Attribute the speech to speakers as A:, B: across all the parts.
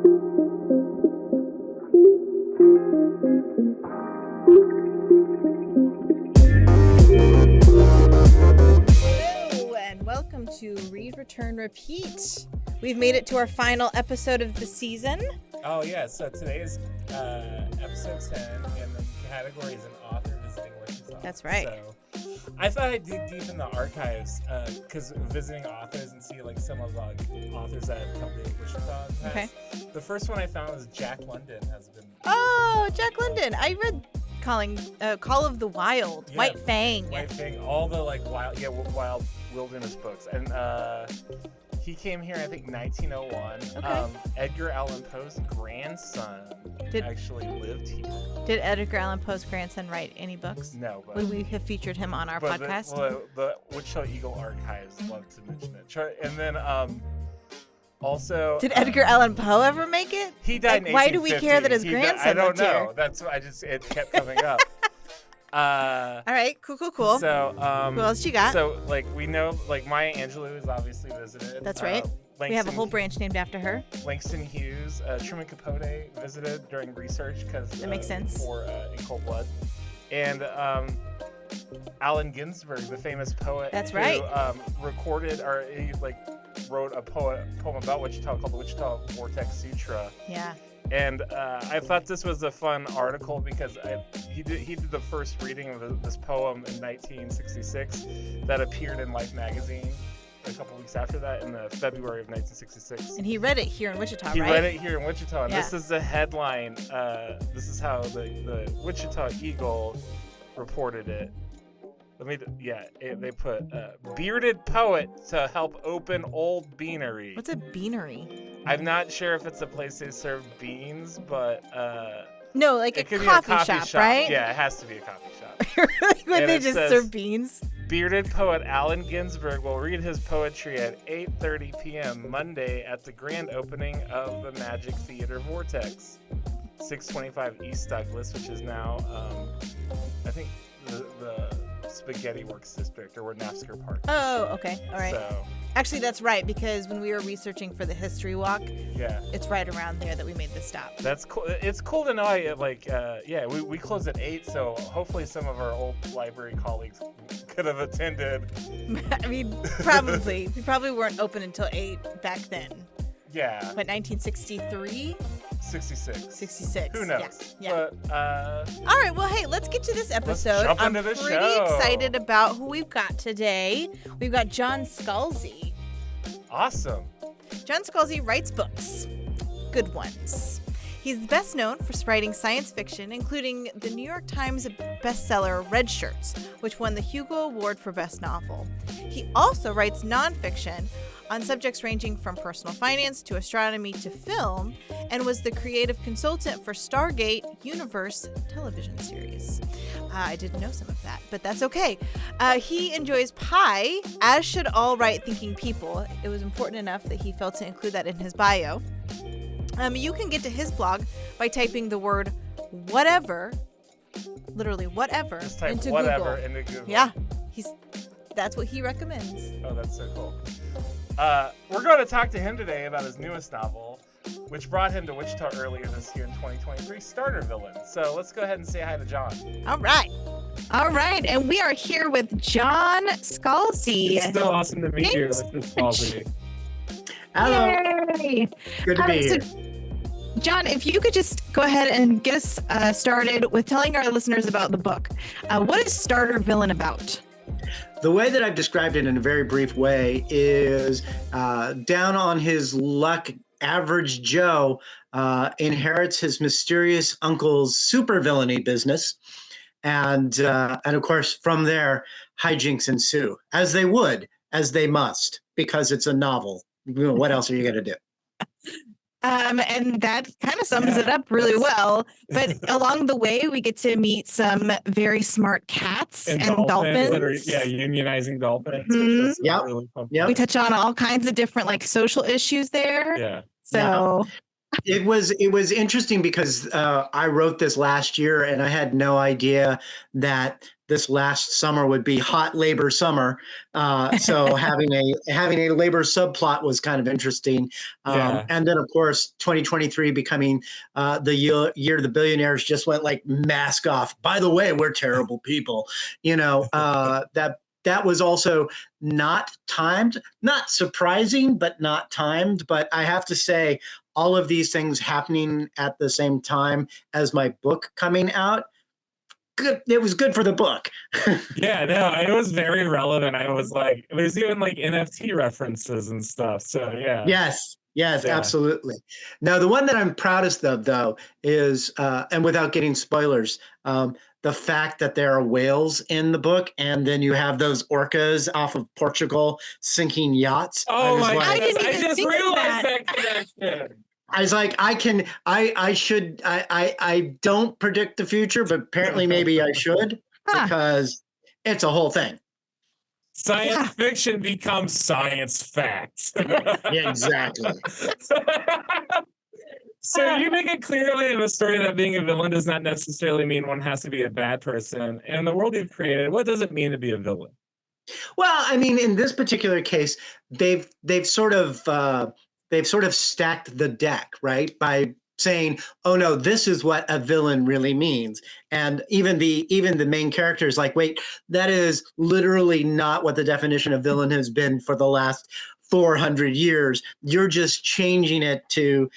A: Welcome to Read, Return, Repeat. We've made it to our final episode of the season.
B: Oh yeah, so today is episode 10, and the category is an author visiting Wichita.
A: That's right.
B: So I thought I'd dig deep in the archives, because visiting authors and see like some of the authors that have come to Wichita in the past. Okay. The first one I found was Jack London has been.
A: Oh, Jack London! I read Call of the Wild, yeah, White Fang.
B: White Fang, all the like wild wilderness books, and he came here I think 1901.
A: Okay.
B: Edgar Allan Poe's grandson actually lived here.
A: Did Edgar Allan Poe's grandson write any books?
B: No. But,
A: would we have featured him on our podcast?
B: The Wichita Eagle Archives love to mention it. And then also,
A: did Edgar Allan Poe ever make it?
B: He died in 1850.
A: Why do we care that his grandson
B: I don't know.
A: Here?
B: That's why it kept coming up.
A: All right, cool.
B: So,
A: who else you got?
B: So, like, we know, like, Maya Angelou is obviously visited.
A: That's right. We have a whole branch named after her.
B: Langston Hughes, Truman Capote visited during research because
A: that makes sense
B: for In Cold Blood, and Allen Ginsberg, the famous poet.
A: That's right.
B: Recorded or he wrote a poem about Wichita called the Wichita Vortex Sutra.
A: Yeah.
B: And I thought this was a fun article because he did the first reading of this poem in 1966 that appeared in Life magazine a couple weeks after that in the February of 1966.
A: And he read it here in Wichita, right?
B: He read it here in Wichita. And
A: yeah.
B: This is the headline. This is how the Wichita Eagle reported it. They put bearded poet to help open old beanery.
A: What's a beanery?
B: I'm not sure if it's a place they serve beans, but
A: no, like
B: it could
A: coffee
B: be a coffee
A: shop, right?
B: Yeah, it has to be a coffee shop.
A: When they just serve beans.
B: Bearded poet Allen Ginsberg will read his poetry at 8:30 p.m. Monday at the grand opening of the Magic Theater Vortex, 625 East Douglas, which is now, I think, the Spaghetti Works district, or where NAFSCAR Park is.
A: Oh, okay. All right.
B: So,
A: actually, that's right, because when we were researching for the history walk,
B: yeah,
A: it's right around there that we made the stop.
B: That's cool. It's cool to know. We close at 8, so hopefully some of our old library colleagues could have attended.
A: I mean, probably. We probably weren't open until 8 back then.
B: Yeah.
A: What, 1963? 66.
B: Who knows?
A: Yeah.
B: But,
A: all right. Well, hey, let's get to this episode.
B: Let's jump into the
A: pretty
B: show.
A: Excited about who we've got today. We've got John Scalzi.
B: Awesome.
A: John Scalzi writes books. Good ones. He's best known for writing science fiction, including the New York Times bestseller Red Shirts, which won the Hugo Award for Best Novel. He also writes nonfiction on subjects ranging from personal finance to astronomy to film, and was the creative consultant for Stargate Universe television series. I didn't know some of that, but that's okay. He enjoys pie, as should all right-thinking people. It was important enough that he felt to include that in his bio. You can get to his blog by typing the word whatever, literally whatever,
B: just type
A: into
B: whatever
A: Google.
B: into Google.
A: Yeah, that's what he recommends.
B: Oh, that's so cool. We're going to talk to him today about his newest novel, which brought him to Wichita earlier this year in 2023, Startervillain. So let's go ahead and say hi to John.
A: All right, and we are here with John Scalzi.
C: It's so awesome to meet you, Mr. Scalzi.
D: Hello.
A: Yay.
D: Good to be here.
A: John, if you could just go ahead and get us started with telling our listeners about the book. What is Startervillain about?
D: The way that I've described it in a very brief way is down on his luck, average Joe inherits his mysterious uncle's supervillainy business. And of course, from there, hijinks ensue, as they must, because it's a novel. What else are you going to do?
A: And that kind of sums it up really well. But along the way, we get to meet some very smart cats and dolphins.
C: That are, unionizing dolphins.
A: Mm-hmm.
D: Yep.
C: Really fun.
D: Yep.
A: We touch on all kinds of different social issues there.
C: Yeah.
A: So
D: it was interesting because I wrote this last year and I had no idea that this last summer would be hot labor summer. So having a labor subplot was kind of interesting.
C: Yeah.
D: And then, of course, 2023 becoming the year the billionaires just went like mask off. By the way, we're terrible people. That was also not timed, not surprising, but not timed. But I have to say, all of these things happening at the same time as my book coming out, good. It was good for the book.
C: Yeah, no, it was very relevant. I was like, there's even like NFT references and stuff. So yeah.
D: Yes,
C: Yeah.
D: absolutely. Now, the one that I'm proudest of, though, is, and without getting spoilers, the fact that there are whales in the book, and then you have those orcas off of Portugal sinking yachts.
C: Oh my
A: I
C: God.
A: didn't
C: I
A: even
C: just
A: think of
C: realized
A: that.
C: that connection.
D: I was like, I don't predict the future, but apparently maybe I should,
A: Huh.
D: because it's a whole thing.
C: Science fiction becomes science facts.
D: Yeah, exactly.
C: So you make it clearly in the story that being a villain does not necessarily mean one has to be a bad person. In the world you've created, what does it mean to be a villain?
D: Well, I mean, in this particular case, they've sort of stacked the deck, right? By saying, "Oh no, this is what a villain really means," and even the main character is like, "Wait, that is literally not what the definition of villain has been for the last 400 years. You're just changing it to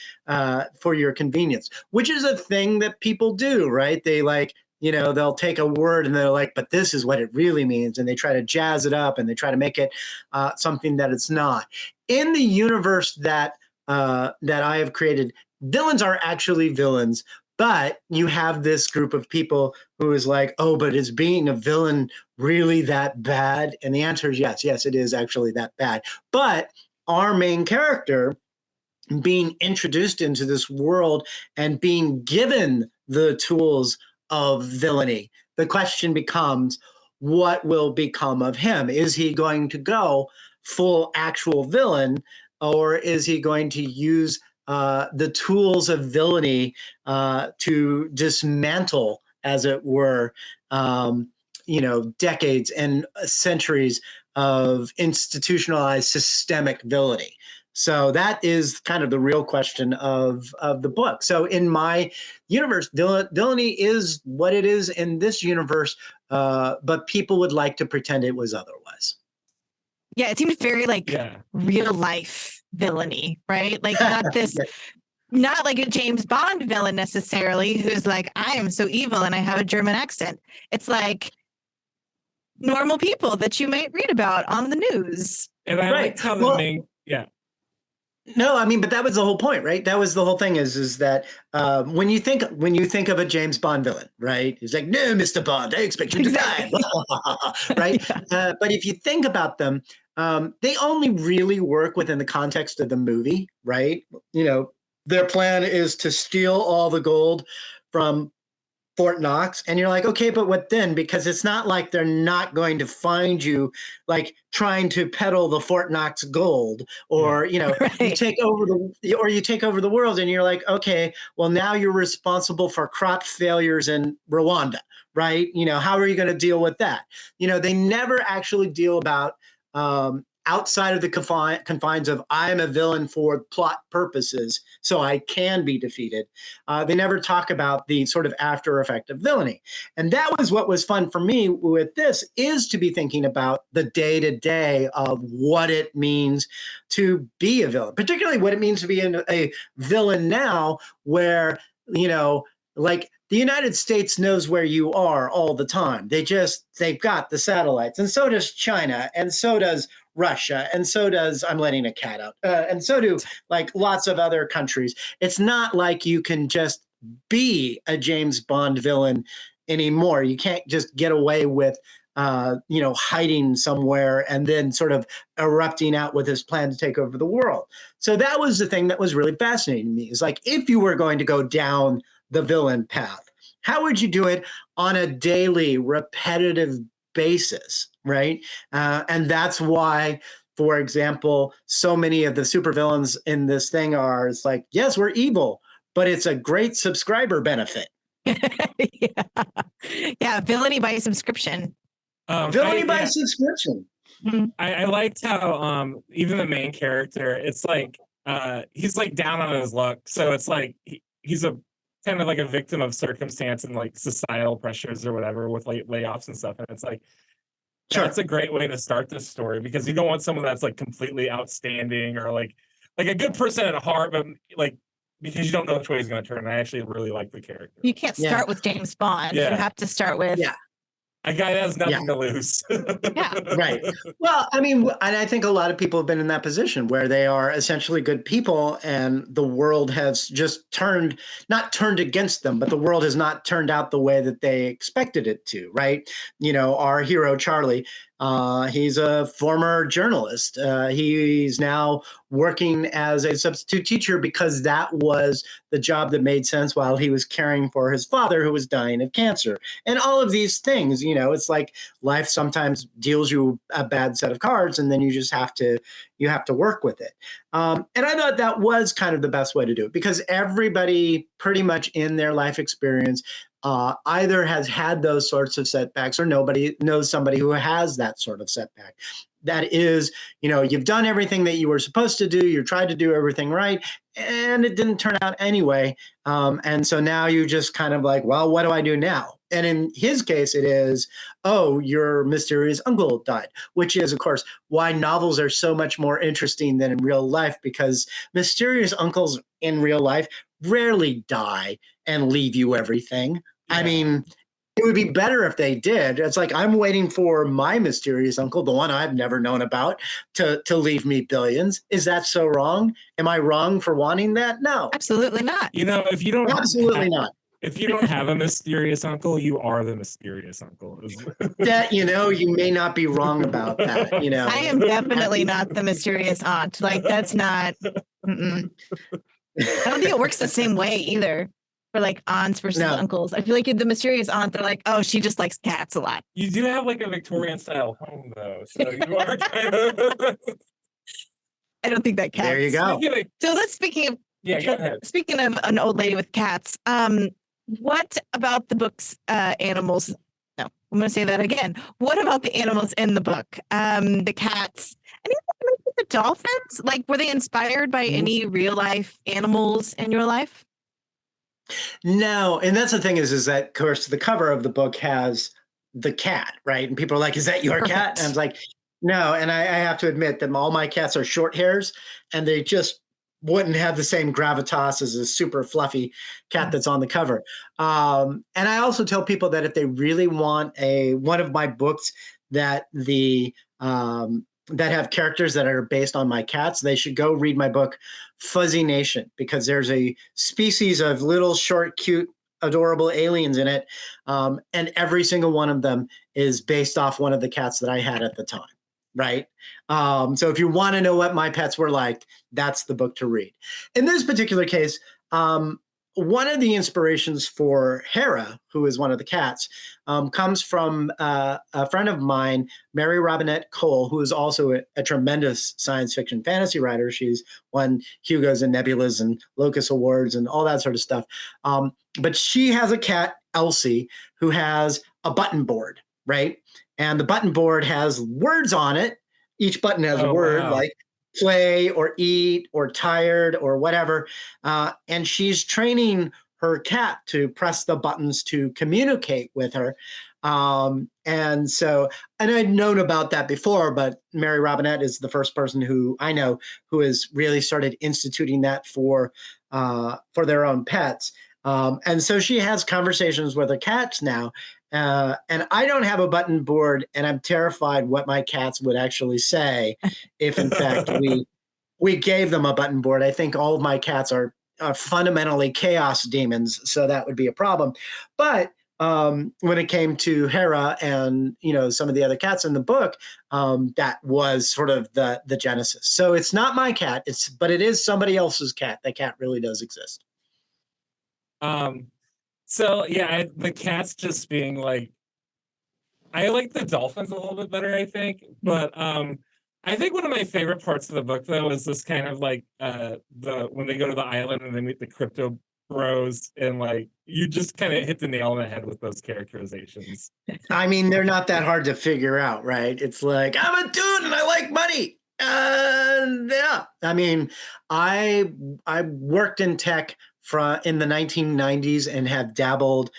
D: for your convenience," which is a thing that people do, right? They like, they'll take a word and they're like, but this is what it really means. And they try to jazz it up and they try to make it something that it's not. In the universe that I have created, villains are actually villains, but you have this group of people who is like, oh, but is being a villain really that bad? And the answer is yes. Yes, it is actually that bad. But our main character being introduced into this world and being given the tools of villainy, the question becomes, what will become of him? Is he going to go full actual villain, or is he going to use the tools of villainy to dismantle, as it were, decades and centuries of institutionalized systemic villainy? So that is kind of the real question of the book. So in my universe, villainy is what it is in this universe, but people would like to pretend it was otherwise.
A: Yeah, it seemed very like real life villainy, right? Like not this, not like a James Bond villain necessarily, who's like, I am so evil and I have a German accent. It's like normal people that you might read about on the news.
C: And I liked how the main,
D: No, I mean, but that was the whole point, right? That was the whole thing is that when you think of a James Bond villain, right? He's like, no, Mr. Bond, I expect you to die, right? Yeah. But if you think about them, they only really work within the context of the movie, right? Their plan is to steal all the gold from Fort Knox, and you're like, okay, but what then? Because it's not like they're not going to find you like trying to peddle the Fort Knox gold, or you take over the world, and you're like, okay, well now you're responsible for crop failures in Rwanda, right? How are you going to deal with that? They never actually deal about outside of the confines of I'm a villain for plot purposes, so I can be defeated. They never talk about the sort of after effect of villainy. And that was what was fun for me with this, is to be thinking about the day-to-day of what it means to be a villain, particularly what it means to be a villain now, where, like the United States knows where you are all the time. They've got the satellites, and so does China, and so does Russia, and so does, I'm letting a cat out, and so do like lots of other countries. It's not like you can just be a James Bond villain anymore. You can't just get away with hiding somewhere and then sort of erupting out with his plan to take over the world. So that was the thing that was really fascinating to me, is like, if you were going to go down the villain path, how would you do it on a daily, repetitive basis, right? And that's why, for example, so many of the supervillains in this thing are, it's like, yes, we're evil, but it's a great subscriber benefit.
E: Yeah, villainy by subscription.
D: Villainy by subscription.
C: I liked how even the main character, it's like he's like down on his luck. So it's like he's a kind of like a victim of circumstance and like societal pressures or whatever with like layoffs and stuff. And it's like that's a great way to start this story, because you don't want someone that's like completely outstanding or like a good person at heart, but like because you don't know which way he's going to turn. I actually really like the character.
E: You can't start with James Bond.
C: Yeah.
E: You have to start with
C: a guy that has nothing to lose.
D: Right. Well, I mean, and I think a lot of people have been in that position where they are essentially good people and the world has just not turned against them, but the world has not turned out the way that they expected it to, right? You know, our hero, Charlie, he's a former journalist. He's now working as a substitute teacher because that was the job that made sense while he was caring for his father who was dying of cancer. And all of these things, you know, it's like life sometimes deals you a bad set of cards and then you just have to work with it. And I thought that was kind of the best way to do it, because everybody pretty much in their life experience either has had those sorts of setbacks or nobody knows somebody who has that sort of setback. That is, you know, you've done everything that you were supposed to do. You tried to do everything right, and it didn't turn out anyway. And so now you just kind of like, well, what do I do now? And in his case, it is, oh, your mysterious uncle died, which is, of course, why novels are so much more interesting than in real life, because mysterious uncles in real life rarely die and leave you everything. Yeah. I mean, it would be better if they did. It's like, I'm waiting for my mysterious uncle, the one I've never known about, to leave me billions. Is that so wrong? Am I wrong for wanting that? No.
E: Absolutely not.
C: You know, if you don't
D: Absolutely not.
C: If you don't have a mysterious uncle, you are the mysterious uncle.
D: That, you know, you may not be wrong about that, you know.
E: I am definitely not the mysterious aunt. Like, that's not. I don't think it works the same way either. For like aunts versus uncles. I feel like the mysterious aunt, they're like, oh, she just likes cats a lot.
C: You do have like a Victorian style home though. So you are kind of
E: I don't think that counts.
D: There you go.
E: So let's speaking of speaking of an old lady with cats, what about the book's animals? No, I'm gonna say that again. What about the animals in the book? The cats. I think the dolphins, like, were they inspired by any real life animals in your life?
D: No, and that's the thing is that, of course, the cover of the book has the cat, right? And people are like, is that your cat? And I was like, no. And I have to admit that all my cats are short hairs, and they just wouldn't have the same gravitas as a super fluffy cat that's on the cover. And I also tell people that if they really want one of my books that that have characters that are based on my cats, they should go read my book, Fuzzy Nation, because there's a species of little short, cute, adorable aliens in it. And every single one of them is based off one of the cats that I had at the time. Right. So if you want to know what my pets were like, that's the book to read. In this particular case, one of the inspirations for Hera, who is one of the cats, comes from a friend of mine, Mary Robinette Cole, who is also a tremendous science fiction fantasy writer. She's won Hugos and Nebulas and Locus Awards and all that sort of stuff. But she has a cat, Elsie, who has a button board, right? And the button board has words on it. Each button has a word, like play or eat or tired or whatever. And she's training her cat to press the buttons to communicate with her. And I'd known about that before, but Mary Robinette is the first person who I know who has really started instituting that for their own pets. And so she has conversations with her cats now. And I don't have a button board, and I'm terrified what my cats would actually say if, in fact, we gave them a button board. I think all of my cats are fundamentally chaos demons, so that would be a problem. But when it came to Hera and some of the other cats in the book, that was sort of the genesis. So it's not my cat, but it is somebody else's cat. That cat really does exist.
C: So yeah, the cats just being like, I like the dolphins a little bit better, I think. But I think one of my favorite parts of the book though is this kind of like when they go to the island and they meet the crypto bros, and like you just kind of hit the nail on the head with those characterizations.
D: I mean, they're not that hard to figure out, right? It's like, I'm a dude and I like money. Yeah. I mean, I worked in tech in the 1990s and have dabbled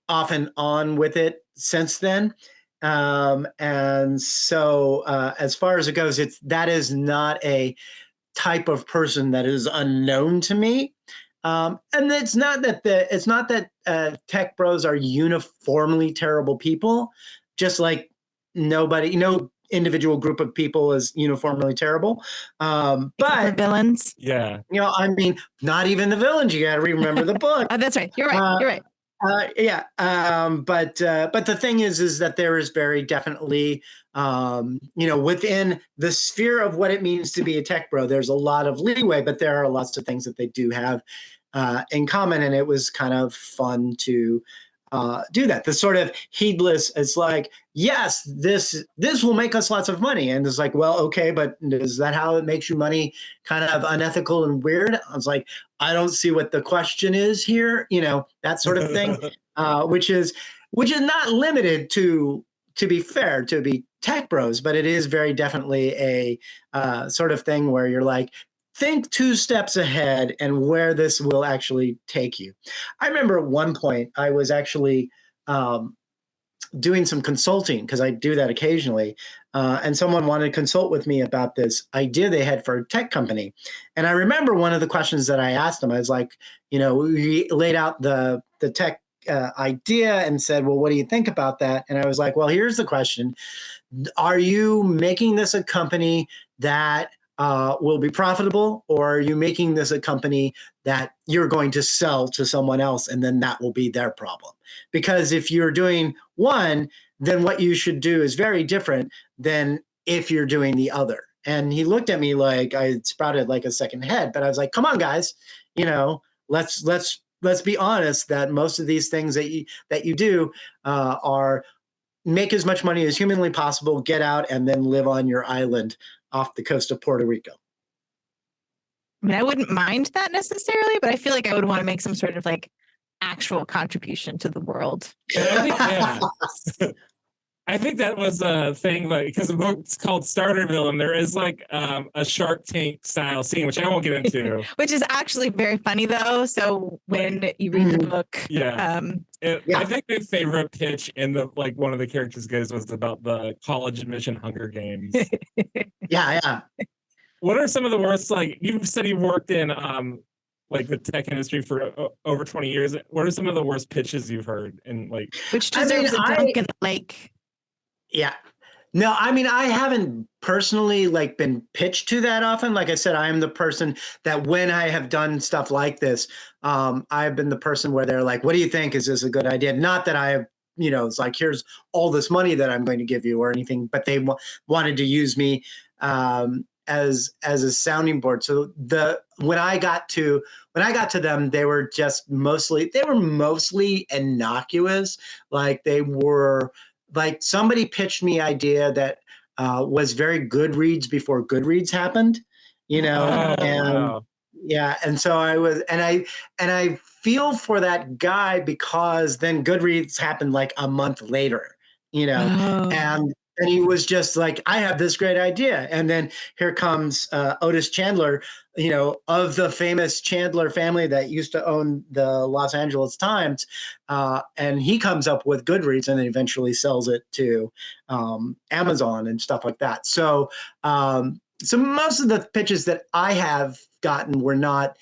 D: off and on with it since then. And so as far as it goes, that is not a type of person that is unknown to me. And it's not that tech bros are uniformly terrible people, just like no individual group of people is uniformly terrible. But
E: villains.
C: Yeah.
D: I mean, not even the villains. You got to remember the book.
E: Oh, that's right. You're right. You're right.
D: Yeah. But the thing is that there is very definitely, within the sphere of what it means to be a tech bro, there's a lot of leeway, but there are lots of things that they do have in common. And it was kind of fun to do that. The sort of heedless, it's like, yes, this will make us lots of money. And it's like, well, okay, but is that how it makes you money? Kind of unethical and weird. I was like, I don't see what the question is here, that sort of thing, which is not limited to be fair, to be tech bros, but it is very definitely a sort of thing where you're like, think 2 steps ahead and where this will actually take you. I remember at one point I was actually doing some consulting, because I do that occasionally, and someone wanted to consult with me about this idea they had for a tech company. And I remember one of the questions that I asked them, I was like, we laid out the tech idea and said, well, what do you think about that? And I was like, well, here's the question. Are you making this a company that will be profitable, or are you making this a company that you're going to sell to someone else and then that will be their problem? Because if you're doing one, then what you should do is very different than if you're doing the other. And he looked at me like I sprouted like a second head, but I was like, come on, guys, let's be honest that most of these things that you do are make as much money as humanly possible, get out, and then live on your island off the coast of Puerto Rico.
E: I mean, I wouldn't mind that necessarily, but I feel like I would want to make some sort of like actual contribution to the world.
C: Yeah. I think that was a thing, like, because the book's called Starterville, there is like a Shark Tank style scene, which I won't get into.
E: Which is actually very funny, though. So when you read the book,
C: I think my favorite pitch in the one of the characters' guys was about the college admission Hunger Games.
D: Yeah.
C: What are some of the worst? Like you've said, you've worked in the tech industry for over 20 years. What are some of the worst pitches you've heard? And
E: which deserves a dunk in the lake.
D: Yeah. No, I mean, I haven't personally been pitched to that often. Like I said, I am the person that when I have done stuff like this, I've been the person where they're like, what do you think? Is this a good idea? Not that I have, it's like, here's all this money that I'm going to give you or anything, but they wanted to use me as a sounding board. So when I got to them, they were mostly innocuous. They were somebody pitched me idea that was very Goodreads before Goodreads happened, and so I was, and I feel for that guy, because then Goodreads happened a month later, and he was just like, I have this great idea. And then here comes Otis Chandler, of the famous Chandler family that used to own the Los Angeles Times. And he comes up with Goodreads and then eventually sells it to Amazon and stuff like that. So most of the pitches that I have gotten were not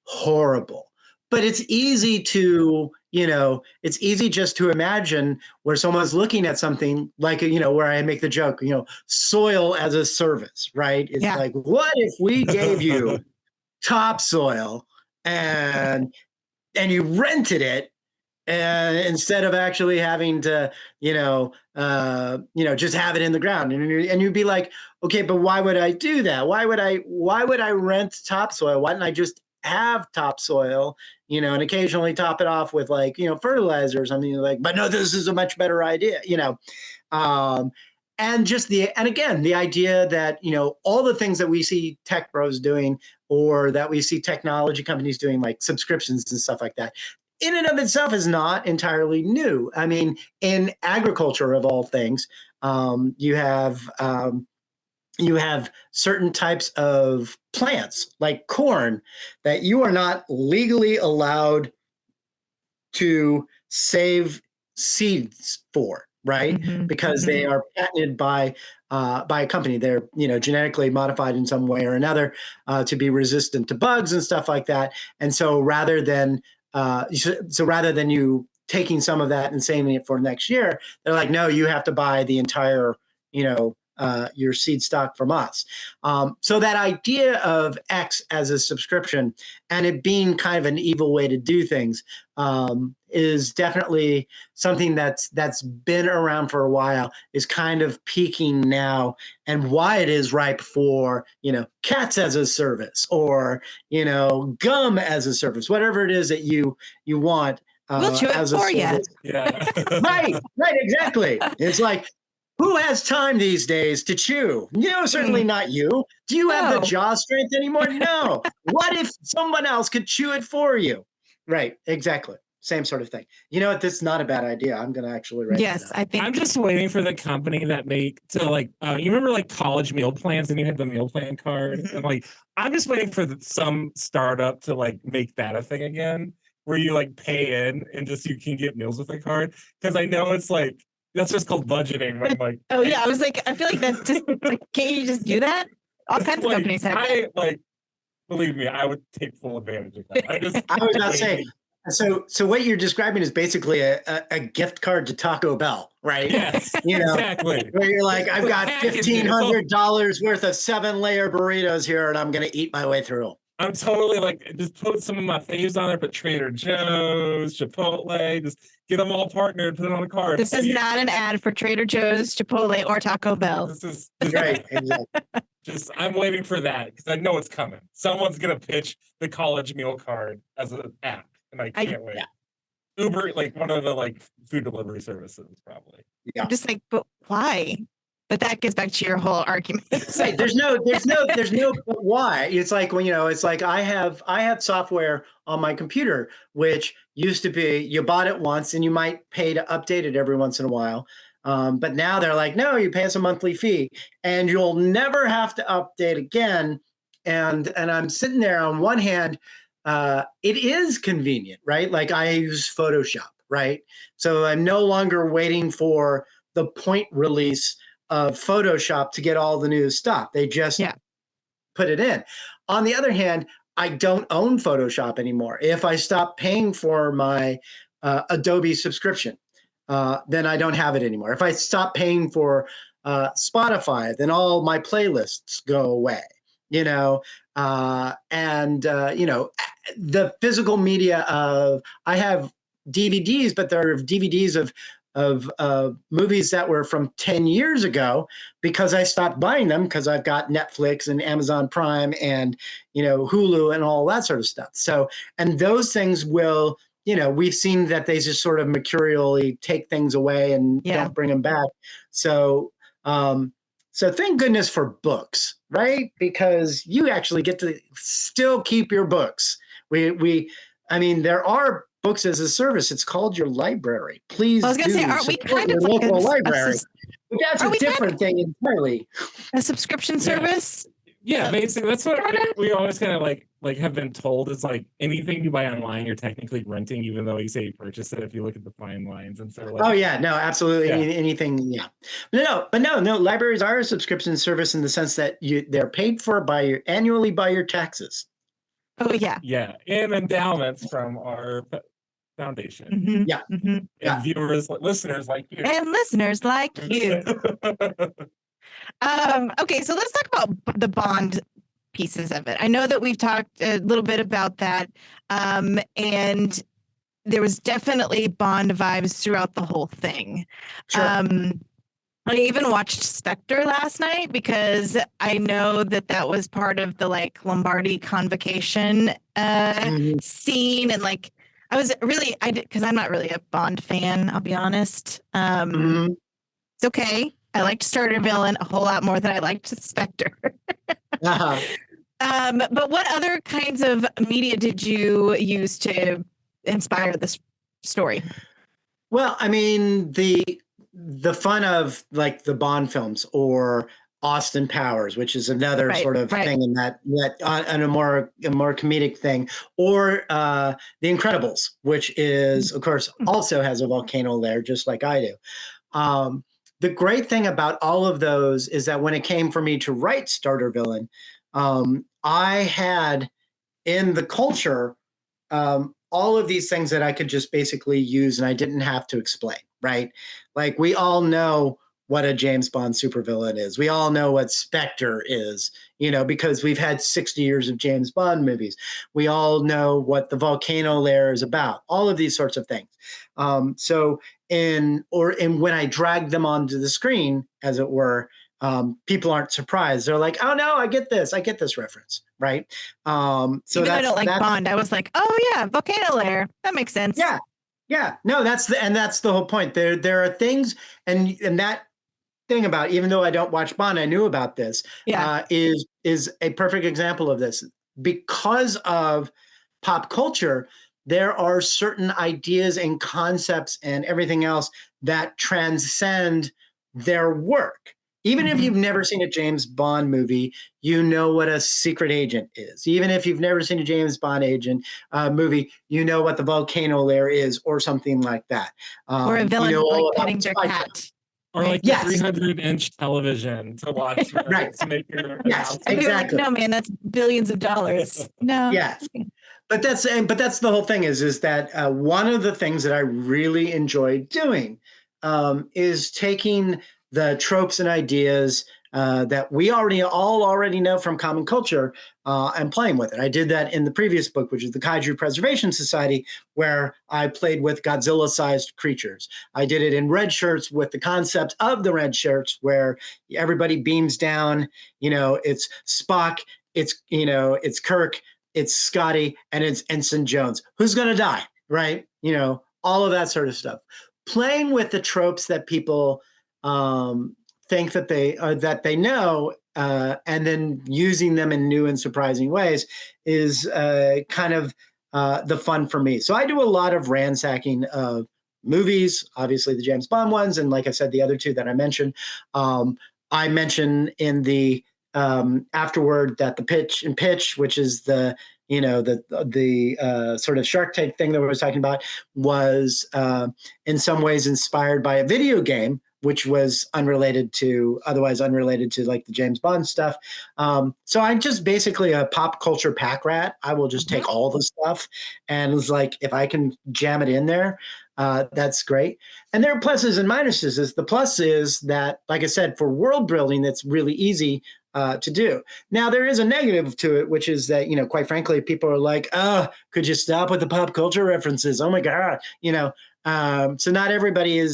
D: horrible, but it's easy to, it's easy just to imagine where someone's looking at something where I make the joke, soil as a service, right? It's like, what if we gave you topsoil and you rented it, and instead of actually having to, just have it in the ground, and you'd be like, okay, but why would I do that? Why would I rent topsoil? Why didn't I just have topsoil, and occasionally top it off with fertilizer or something but no, this is a much better idea, and again, the idea that, all the things that we see tech bros doing or that we see technology companies doing, like subscriptions and stuff like that, in and of itself is not entirely new. I mean, in agriculture of all things, you have certain types of plants like corn that you are not legally allowed to save seeds for, right?
E: Mhm,
D: Because they are patented by a company. They're genetically modified in some way or another to be resistant to bugs and stuff like that. And so rather than you taking some of that and saving it for next year, they're like, no, you have to buy the entire your seed stock from us. So that idea of X as a subscription and it being kind of an evil way to do things is definitely something that's been around for a while, is kind of peaking now, and why it is ripe for cats as a service, or gum as a service, whatever it is that you want.
E: We'll chew it
D: as a
E: for you.
D: service.
C: Yeah.
D: Right, exactly. It's like, who has time these days to chew? Certainly not you. Do you have the
E: No.
D: jaw strength anymore? No. What if someone else could chew it for you? Right, exactly. Same sort of thing. You know what? This is not a bad idea. I'm going to actually write
E: Yes,
D: that down.
E: I think
C: I'm just waiting for the company that you remember like college meal plans, and you had the meal plan card, and like I'm just waiting for some startup to like make that a thing again, where you like pay in and just you can get meals with a card, because I know it's like that's just called budgeting. But I'm like,
E: oh yeah, I was like, I feel like that's just like, can't you just do that? All kinds of
C: like,
E: companies have that.
C: believe me, I would take full advantage of that.
D: I was about to say, so what you're describing is basically a gift card to Taco Bell, right?
C: Yes, exactly.
D: Where you're like, I've got
C: Packaging,
D: $1,500 worth of 7-layer burritos here, and I'm going to eat my way through.
C: I'm totally like, just put some of my faves on there, but Trader Joe's, Chipotle, just get them all partnered, put it on the card.
E: This is not an ad for Trader Joe's, Chipotle, or Taco Bell.
C: This is
D: Right, exactly.
C: just, I'm waiting for that because I know it's coming. Someone's going to pitch the college meal card as an app, and I can't wait.
D: Yeah.
C: Uber, like one of the like food delivery services, probably.
D: Yeah.
E: I'm just like, but why? But that gets back to your whole argument.
D: Right. There's no why. It's like it's like I have software on my computer, which used to be you bought it once and you might pay to update it every once in a while. But now they're like, no, you pay us a monthly fee and you'll never have to update again. And I'm sitting there, on one hand, it is convenient, right? Like I use Photoshop, right? So I'm no longer waiting for the point release of Photoshop to get all the new stuff. They just put it in. On the other hand, I don't own Photoshop anymore. If I stop paying for my Adobe subscription, then I don't have it anymore. If I stop paying for Spotify, then all my playlists go away. The physical media of, I have DVDs, but they're DVDs of movies that were from 10 years ago, because I stopped buying them because I've got Netflix and Amazon Prime and Hulu and all that sort of stuff. So, and those things will, we've seen that they just sort of mercurially take things away and don't bring them back. So thank goodness for books, right? Because you actually get to still keep your books. I mean, there are books as a service. It's called your library. Please,
E: I was going to say, aren't we kind of
D: like
E: like
D: local library? But that's a different thing entirely.
E: A subscription service?
C: Yeah, basically, that's what we always kind of like have been told. Is like anything you buy online, you're technically renting, even though you say you purchase it. If you look at the fine lines, and so. Like,
D: oh yeah, no, absolutely, anything, yeah. No, libraries are a subscription service in the sense that they're paid for annually by your taxes.
E: Oh yeah.
C: Yeah, and endowments from our foundation.
E: Mm-hmm.
D: Yeah.
E: Mm-hmm.
C: And viewers, listeners like you.
E: And listeners like you. Okay, so let's talk about the Bond pieces of it. I know that we've talked a little bit about that, and there was definitely Bond vibes throughout the whole thing.
D: Sure.
E: I even watched Spectre last night because I know that was part of the like Lombardi convocation scene, and like I was really because I'm not really a Bond fan, I'll be honest. It's okay. I liked Supervillain a whole lot more than I liked Spectre. But what other kinds of media did you use to inspire this story?
D: Well, I mean, the fun of like the Bond films or Austin Powers, which is another
E: Right,
D: sort of
E: right.
D: thing in that on a more comedic thing, or The Incredibles, which is of course also has a volcano lair, just like I do. Um, the great thing about all of those is that when it came for me to write Starter Villain, I had in the culture all of these things that I could just basically use and I didn't have to explain, right? Like we all know what a James Bond supervillain is. We all know what Spectre is, you know, because we've had 60 years of James Bond movies. We all know what the volcano lair is about, all of these sorts of things. So when I drag them onto the screen, as it were, people aren't surprised. They're like, "Oh no, I get this reference," right? So
E: Even though I
D: that's
E: don't like
D: that's
E: Bond, I was like, oh yeah, volcano lair. That makes sense.
D: yeah, yeah. No, that's the whole point. There are things, and that thing about even though I don't watch Bond, I knew about this.
E: Yeah.
D: Is a perfect example of this because of pop culture. There are certain ideas and concepts and everything else that transcend their work. Even if
E: Mhm.
D: you've never seen a James Bond movie, you know what a secret agent is. Even if you've never seen a James Bond agent movie, you know what the volcano lair is, or something like that.
E: Or a
D: You
E: villain
D: know
E: like
D: all about
E: petting their
D: Spy
E: cat.
C: Or
E: Right.
C: like the
D: Yes.
C: 300-inch television to watch
D: Right.
C: to make your
D: Yes,
C: announcement.
E: And we were like,
D: exactly.
E: no, man, that's billions of dollars. No.
D: Yes. But that's the whole thing is that one of the things that I really enjoy doing is taking the tropes and ideas that we already know from common culture and playing with it. I did that in the previous book, which is the Kaiju Preservation Society, where I played with Godzilla-sized creatures. I did it in Red Shirts with the concept of the Red Shirts, where everybody beams down. You know, it's Spock, it's Kirk, it's Scotty, and it's Ensign Jones. Who's going to die, right? You know, all of that sort of stuff. Playing with the tropes that people think that they know, and then using them in new and surprising ways is kind of the fun for me. So I do a lot of ransacking of movies, obviously the James Bond ones, and like I said, the other two that I mentioned. I mentioned in the afterward that the pitch, which is the sort of Shark Tank thing that we were talking about, was in some ways inspired by a video game, which was otherwise unrelated to like the James Bond stuff. So I'm just basically a pop culture pack rat. I will just take all the stuff and it's like if I can jam it in there, that's great. And there are pluses and minuses. The plus is that, like I said, for world building, that's really easy to do. Now, there is a negative to it, which is that, quite frankly, people are like, oh, could you stop with the pop culture references? Oh my God, so not everybody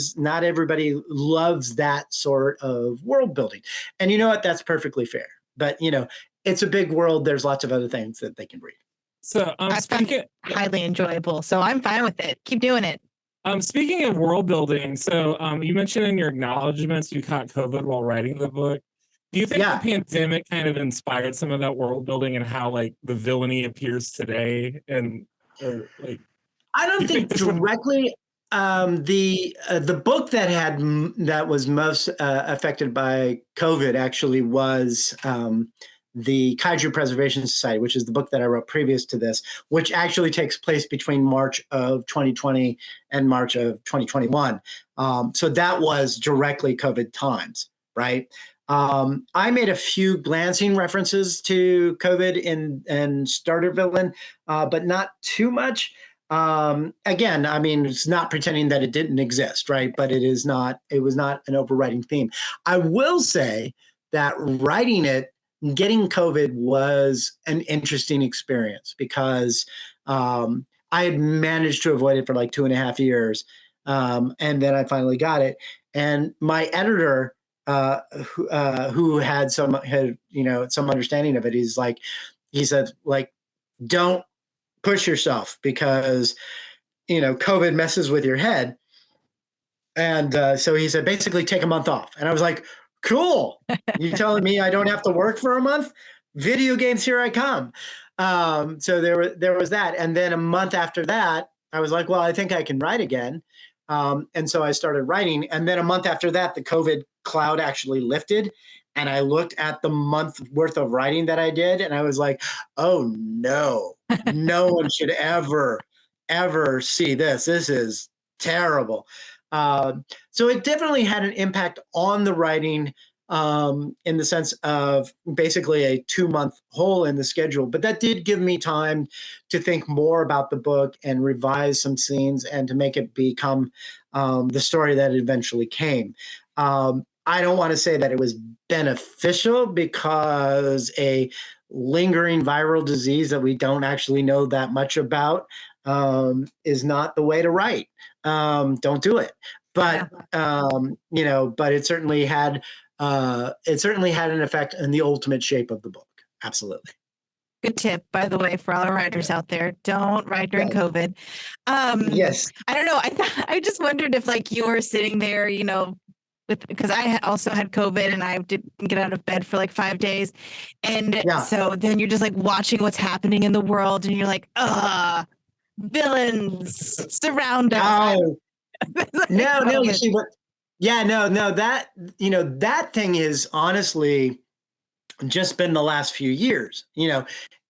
D: loves that sort of world building. And you know what? That's perfectly fair. But, it's a big world. There's lots of other things that they can read.
C: So
E: I found it highly enjoyable. So I'm fine with it. Keep doing it.
C: Speaking of world building, so you mentioned in your acknowledgments you caught COVID while writing the book. Do you think the pandemic kind of inspired some of that world building and how like the villainy appears today?
D: I don't think directly. The book that was most affected by COVID actually was the Kaiju Preservation Society, which is the book that I wrote previous to this, which actually takes place between March of 2020 and March of 2021. So that was directly COVID times, right? I made a few glancing references to COVID in Starter Villain, but not too much. Again, I mean, it's not pretending that it didn't exist, right? But it was not an overriding theme. I will say that writing it, getting COVID was an interesting experience because I had managed to avoid it for like 2.5 years. And then I finally got it. And my editor, who had some understanding of it, he said, don't push yourself because, COVID messes with your head. And so he said, basically take a month off. And I was like, cool. You telling me I don't have to work for a month? video games, here I come. So there was that. And then a month after that, I was like, well, I think I can write again. And so I started writing. And then a month after that, the COVID cloud actually lifted. And I looked at the month worth of writing that I did. And I was like, oh, no, no one should ever see this. This is terrible. So it definitely had an impact on the writing, in the sense of basically a 2-month hole in the schedule. But that did give me time to think more about the book and revise some scenes and to make it become the story that it eventually came. I don't want to say that it was beneficial, because a lingering viral disease that we don't actually know that much about is not the way to write. Don't do it. But but it certainly had an effect in the ultimate shape of the book. Absolutely.
E: Good tip, by the way, for all our writers out there. Don't write during COVID.
D: Yes.
E: I don't know. I just wondered if like you were sitting there, because I also had COVID and I didn't get out of bed for like 5 days. And so then you're just like watching what's happening in the world and you're like, villains surround us.
D: Oh, no, you see what? Yeah, no, that, that thing is honestly just been the last few years,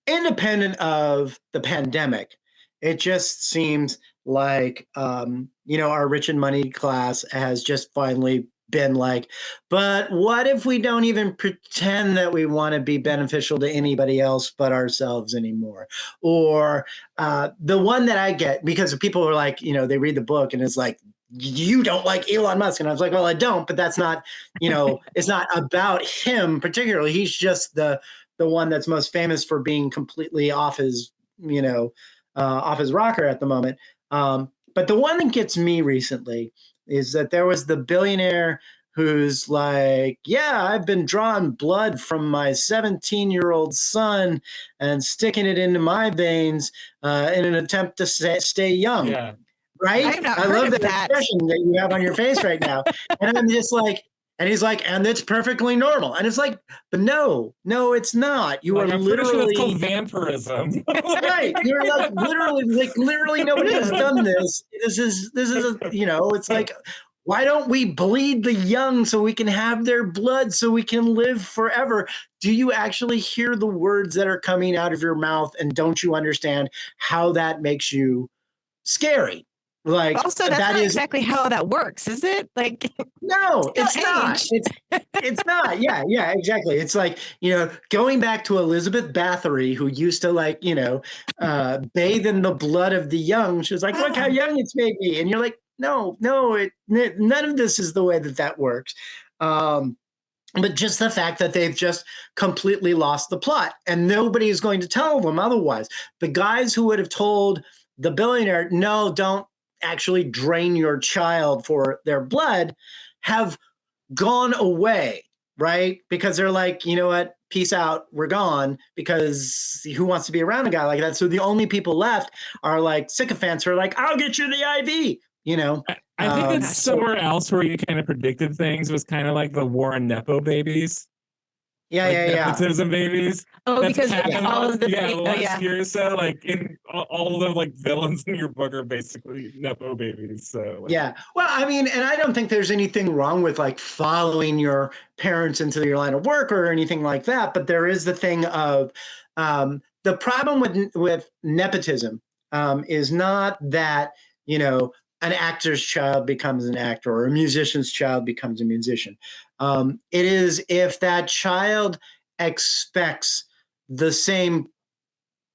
D: independent of the pandemic. It just seems like, our rich and money class has just finally been like, but what if we don't even pretend that we want to be beneficial to anybody else but ourselves anymore? Or the one that I get, because people are like, they read the book and it's like, you don't like Elon Musk. And I was like, well, I don't, but that's not, it's not about him particularly. He's just the one that's most famous for being completely off his rocker at the moment. But the one that gets me recently is that there was the billionaire who's like, yeah, I've been drawing blood from my 17-year-old son and sticking it into my veins in an attempt to stay young.
C: Yeah.
D: Right? I love that expression that you have on your face right now. And I'm just like, and he's like, and it's perfectly normal. And it's like, but no, it's not. You are literally
C: sure called vampirism.
D: Right. You're like literally nobody has done this. This is it's like, why don't we bleed the young so we can have their blood so we can live forever? Do you actually hear the words that are coming out of your mouth? And don't you understand how that makes you scary? Like,
E: also, that's not exactly how that works, is it? Like,
D: no, it's not. It's not. Yeah, exactly. It's like, going back to Elizabeth Bathory, who used to bathe in the blood of the young. She was like, look how young it's made me. And you're like, no, none of this is the way that works. But just the fact that they've just completely lost the plot and nobody is going to tell them otherwise. The guys who would have told the billionaire, no, don't actually drain your child for their blood, have gone away, right? Because they're like, you know what, peace out, we're gone, because who wants to be around a guy like that? So the only people left are like sycophants who are like, I'll get you the IV,
C: I think it's somewhere else where you kind of predicted things was kind of like the war on Nepo babies. Nepotism babies.
E: Oh,
C: that's
E: because all of the
C: last year or so, like in all the villains in your book are basically Nepo babies. So
D: well, I mean, and I don't think there's anything wrong with like following your parents into your line of work or anything like that. But there is the thing of the problem with nepotism is not that an actor's child becomes an actor or a musician's child becomes a musician. It is if that child expects the same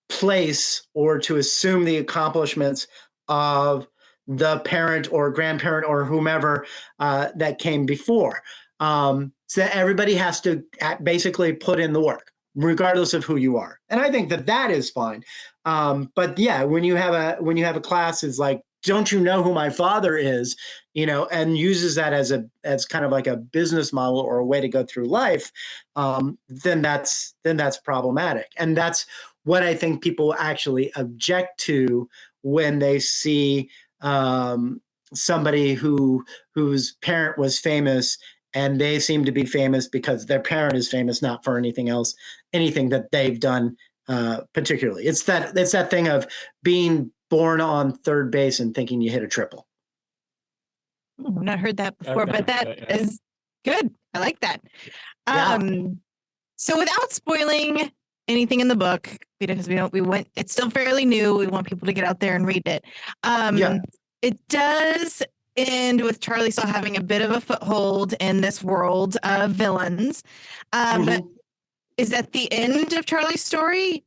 D: place or to assume the accomplishments of the parent or grandparent or whomever that came before. So that everybody has to basically put in the work, regardless of who you are. And I think that is fine. But yeah, when you have a class, it's like, don't you know who my father is, and uses that as kind of like a business model or a way to go through life, then that's problematic. And that's what I think people actually object to when they see somebody whose parent was famous and they seem to be famous because their parent is famous, not for anything else anything that they've done particularly. It's that thing of being born on third base and thinking you hit a triple.
E: I've not heard that before,
C: Okay,
E: but that is good. I like that.
D: Yeah.
E: So without spoiling anything in the book, because it's still fairly new. We want people to get out there and read it. It does end with Charlie still having a bit of a foothold in this world of villains. Is that the end of Charlie's story?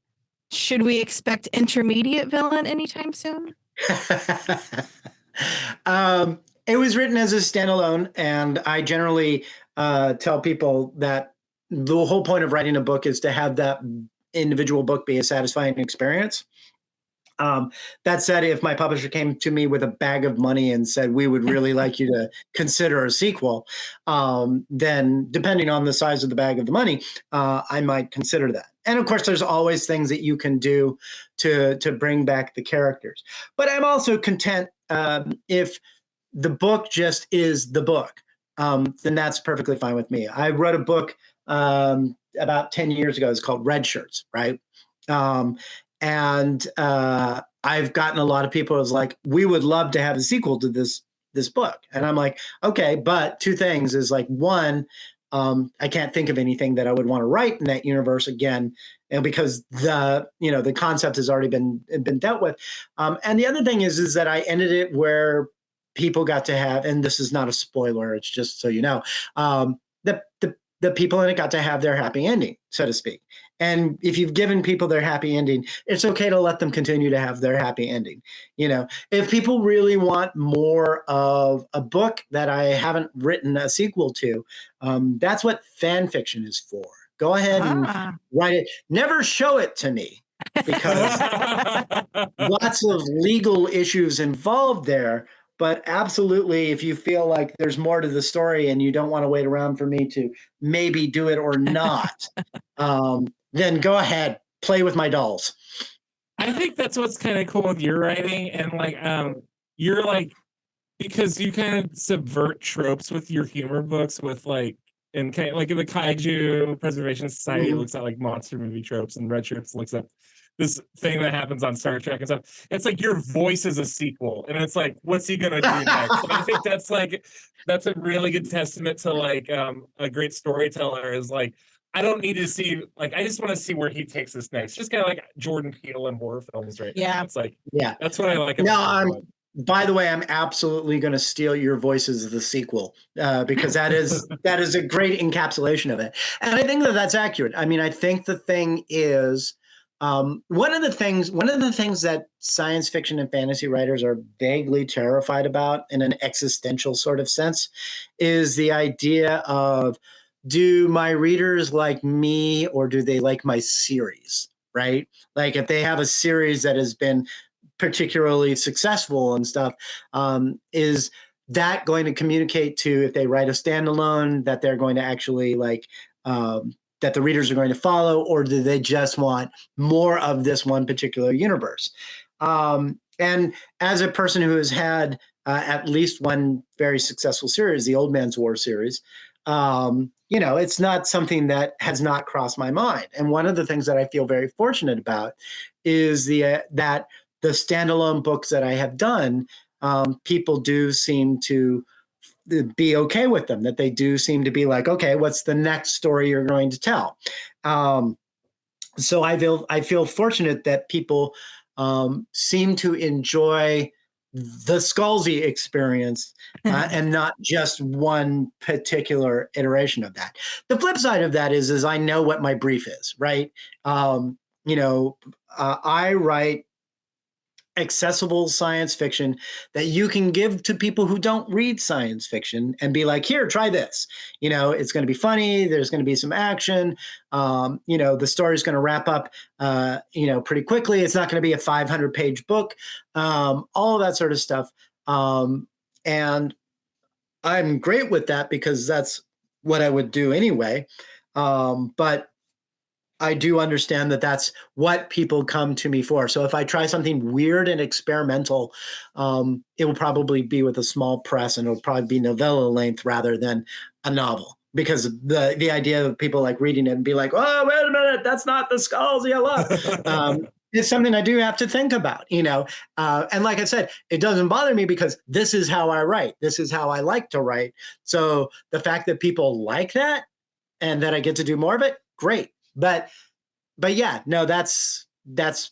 E: Should we expect intermediate villain anytime soon?
D: It was written as a standalone, and I generally tell people that the whole point of writing a book is to have that individual book be a satisfying experience. That said, if my publisher came to me with a bag of money and said, we would really like you to consider a sequel, then depending on the size of the bag of the money, I might consider that. And of course, there's always things that you can do to bring back the characters. But I'm also content if the book just is the book, then that's perfectly fine with me. I wrote a book about 10 years ago. It's called Red Shirts, right? And I've gotten a lot of people who's like, we would love to have a sequel to this book. And I'm like, okay, but two things is like, one, I can't think of anything that I would want to write in that universe again, and because the concept has already been dealt with. And the other thing is that I ended it where people got to have, and this is not a spoiler, it's just so you know, the people in it got to have their happy ending, so to speak. And if you've given people their happy ending, it's okay to let them continue to have their happy ending. If people really want more of a book that I haven't written a sequel to, that's what fan fiction is for. Go ahead and write it. Never show it to me, because lots of legal issues involved there. But absolutely, if you feel like there's more to the story and you don't want to wait around for me to maybe do it or not, then go ahead, play with my dolls.
C: I think that's what's kind of cool with your writing, and you're because you kind of subvert tropes with your humor books, with and kind of like in the Kaiju Preservation Society looks at monster movie tropes, and Red Shirts looks at this thing that happens on Star Trek and stuff. It's like your voice is a sequel, and it's like, what's he gonna do next? And I think that's a really good testament to a great storyteller is I don't need to see I just want to see where he takes this next. Just kind of like Jordan Peele in horror films right now. It's that's what I like about
D: by the way, I'm absolutely going to steal your voices of the sequel because that is a great encapsulation of it. And I think that's accurate. I mean, I think the thing is, one of the things that science fiction and fantasy writers are vaguely terrified about in an existential sort of sense is the idea of, do my readers like me or do they like my series, right? Like if they have a series that has been particularly successful and stuff, is that going to communicate to, if they write a standalone, that they're going to actually that the readers are going to follow, or do they just want more of this one particular universe? And as a person who has had at least one very successful series, the Old Man's War series, it's not something that has not crossed my mind. And one of the things that I feel very fortunate about is that the standalone books that I have done, people do seem to be okay with them, that they do seem to be like, okay, what's the next story you're going to tell? So I feel fortunate that people seem to enjoy the Scalzi experience and not just one particular iteration of that. The flip side of that is I know what my brief is, right? I write accessible science fiction that you can give to people who don't read science fiction and be like, here, try this. It's going to be funny. There's going to be some action. The story's going to wrap up, pretty quickly. It's not going to be a 500-page book, all of that sort of stuff. And I'm great with that because that's what I would do anyway. But I do understand that that's what people come to me for. So if I try something weird and experimental, it will probably be with a small press, and it'll probably be novella length rather than a novel, because the idea of people reading it and be like, oh, wait a minute, it. That's not the Scalzi I love. It's something I do have to think about, and like I said, it doesn't bother me because this is how I write. This is how I like to write. So the fact that people like that and that I get to do more of it, great. But yeah, no, that's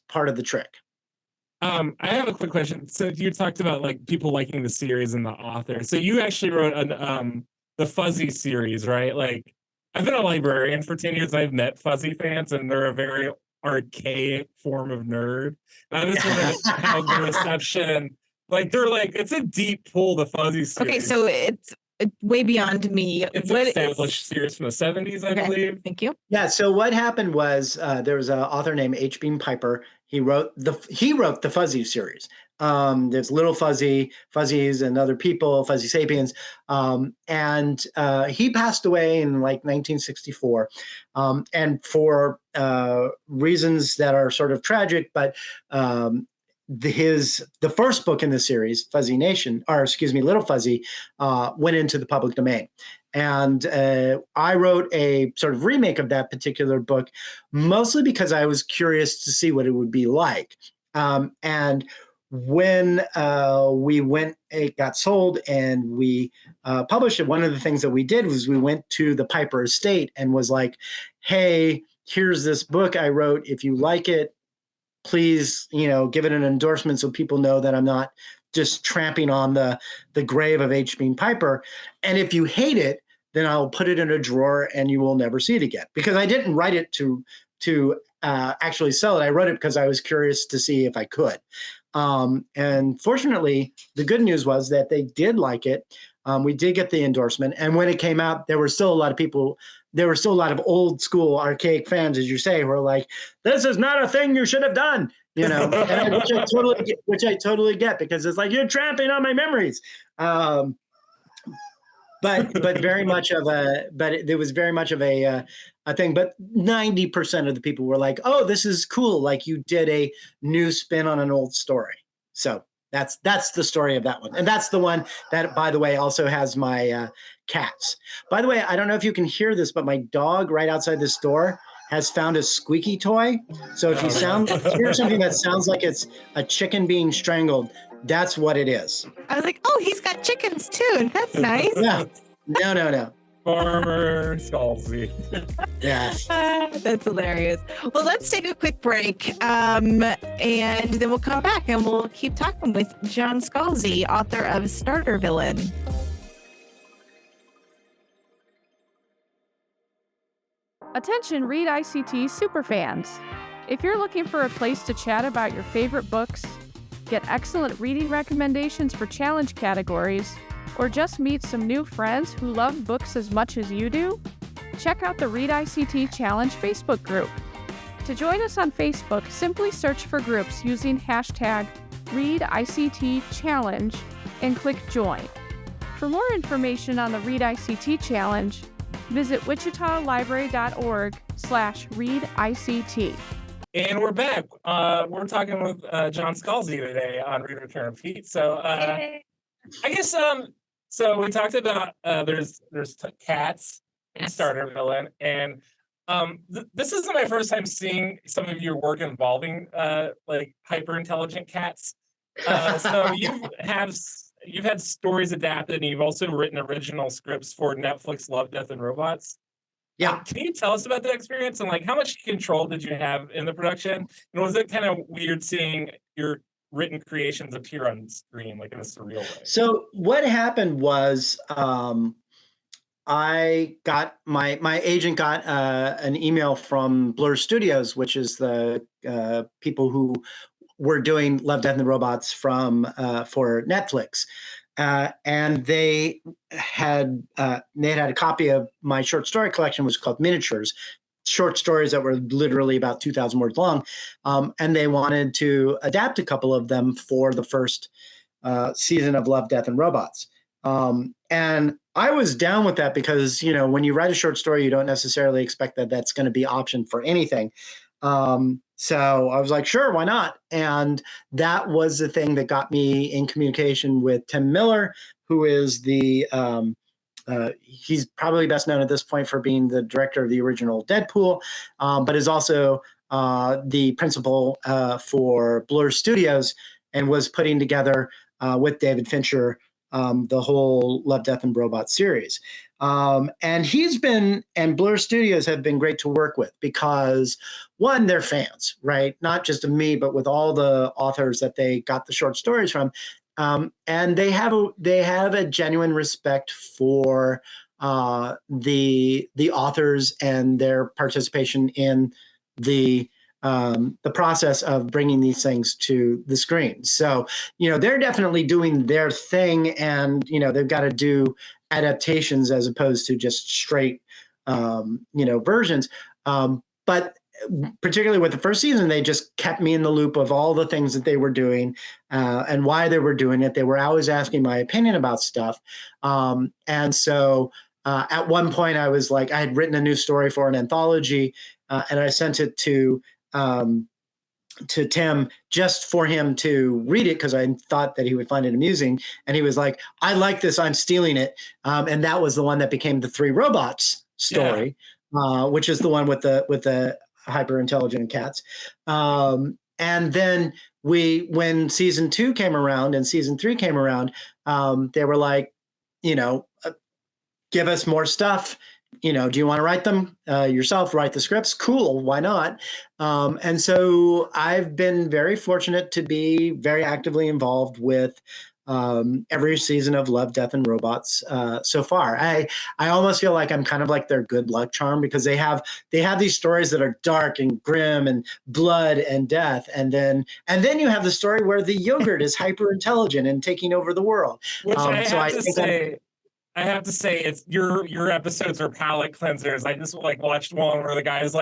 D: part of the trick.
C: I have a quick question. So you talked about like people liking the series and the author. So you actually wrote the Fuzzy series, right? Like, I've been a librarian for 10 years. I've met Fuzzy fans, and they're a very archaic form of nerd. And I just wondered how the reception, like, they're like, it's a deep pull, the Fuzzy series.
E: Okay, so it's way beyond me.
C: It's an established series from the 70s, I believe.
E: Thank you.
D: Yeah. So what happened was there was an author named H. Beam Piper. He wrote the Fuzzy series. There's Little Fuzzy, Fuzzies, and Other People, Fuzzy Sapiens, and he passed away in like 1964, and for reasons that are sort of tragic, but the first book in the series, Fuzzy Nation, or excuse me, Little Fuzzy, went into the public domain. And I wrote a sort of remake of that particular book, mostly because I was curious to see what it would be like. And when it got sold and we published it, one of the things that we did was we went to the Piper estate and was like, hey, here's this book I wrote. If you like it, please, give it an endorsement so people know that I'm not just tramping on the grave of H. Beam Piper. And if you hate it, then I'll put it in a drawer and you will never see it again. Because I didn't write it to actually sell it. I wrote it because I was curious to see if I could. And fortunately, the good news was that they did like it. We did get the endorsement. And when it came out, there were still a lot of old school archaic fans, as you say, who were like, this is not a thing you should have done. And which I totally get, because it's like, you're trampling on my memories. But very much of it was very much of a thing. But 90% of the people were like, oh, this is cool. Like, you did a new spin on an old story. So that's the story of that one. And that's the one that, by the way, also has my cats. By the way, I don't know if you can hear this, but my dog right outside this door has found a squeaky toy. So if you hear something that sounds like it's a chicken being strangled, that's what it is.
E: I was like, oh, he's got chickens too. That's nice.
D: No.
C: Farmer Scalzi.
D: Yeah.
E: That's hilarious. Well, let's take a quick break, and then we'll come back and we'll keep talking with John Scalzi, author of Startervillain.
F: Attention Read ICT superfans! If you're looking for a place to chat about your favorite books, get excellent reading recommendations for challenge categories, or just meet some new friends who love books as much as you do, check out the Read ICT Challenge Facebook group. To join us on Facebook, simply search for groups using hashtag ReadICTChallenge and click Join. For more information on the Read ICT Challenge, visit wichitalibrary.org/readict.
C: And we're back. We're talking with John Scalzi today on Read Return Repeat. So I guess so we talked about there's cats in Startervillain, and this isn't my first time seeing some of your work involving like hyper intelligent cats. So you've had stories adapted, and you've also written original scripts for Netflix Love, Death, and Robots.
D: Yeah.
C: Can you tell us about that experience, and like how much control did you have in the production? And was it kind of weird seeing your written creations appear on screen like in a surreal way?
D: So what happened was I got my agent got an email from Blur Studios, which is the people who were doing Love, Death, and Robots for Netflix. And they had a copy of my short story collection, which was called Miniatures, short stories that were literally about 2,000 words long. And they wanted to adapt a couple of them for the first season of Love, Death, and Robots. And I was down with that because, when you write a short story, you don't necessarily expect that that's going to be optioned for anything. So I was like, sure, why not? And that was the thing that got me in communication with Tim Miller, who is the he's probably best known at this point for being the director of the original Deadpool, but is also the principal for Blur Studios and was putting together with David Fincher the whole Love, Death, and Robots series. And Blur Studios have been great to work with because, one, they're fans, right? Not just of me, but with all the authors that they got the short stories from. And they have a genuine respect for the authors and their participation in the process of bringing these things to the screen. So, they're definitely doing their thing, and they've got to do adaptations as opposed to just straight versions. But particularly with the first season, they just kept me in the loop of all the things that they were doing and why they were doing it. They were always asking my opinion about stuff. And so at one point I was like, I had written a new story for an anthology and I sent it to Tim just for him to read it because I thought that he would find it amusing. And he was like, I like this, I'm stealing it. And that was the one that became the Three Robots story, which is the one with the hyper intelligent cats. And then when season 2 came around and season 3 came around, they were like, give us more stuff. Do you want to write them yourself, write the scripts? Cool. Why not? And so I've been very fortunate to be very actively involved with every season of Love, Death, and Robots so far. I almost feel like I'm kind of like their good luck charm because they have these stories that are dark and grim and blood and death, and then you have the story where the yogurt is hyper intelligent and taking over the world.
C: Which I have to say, it's your episodes are palate cleansers. I just watched one where the guy's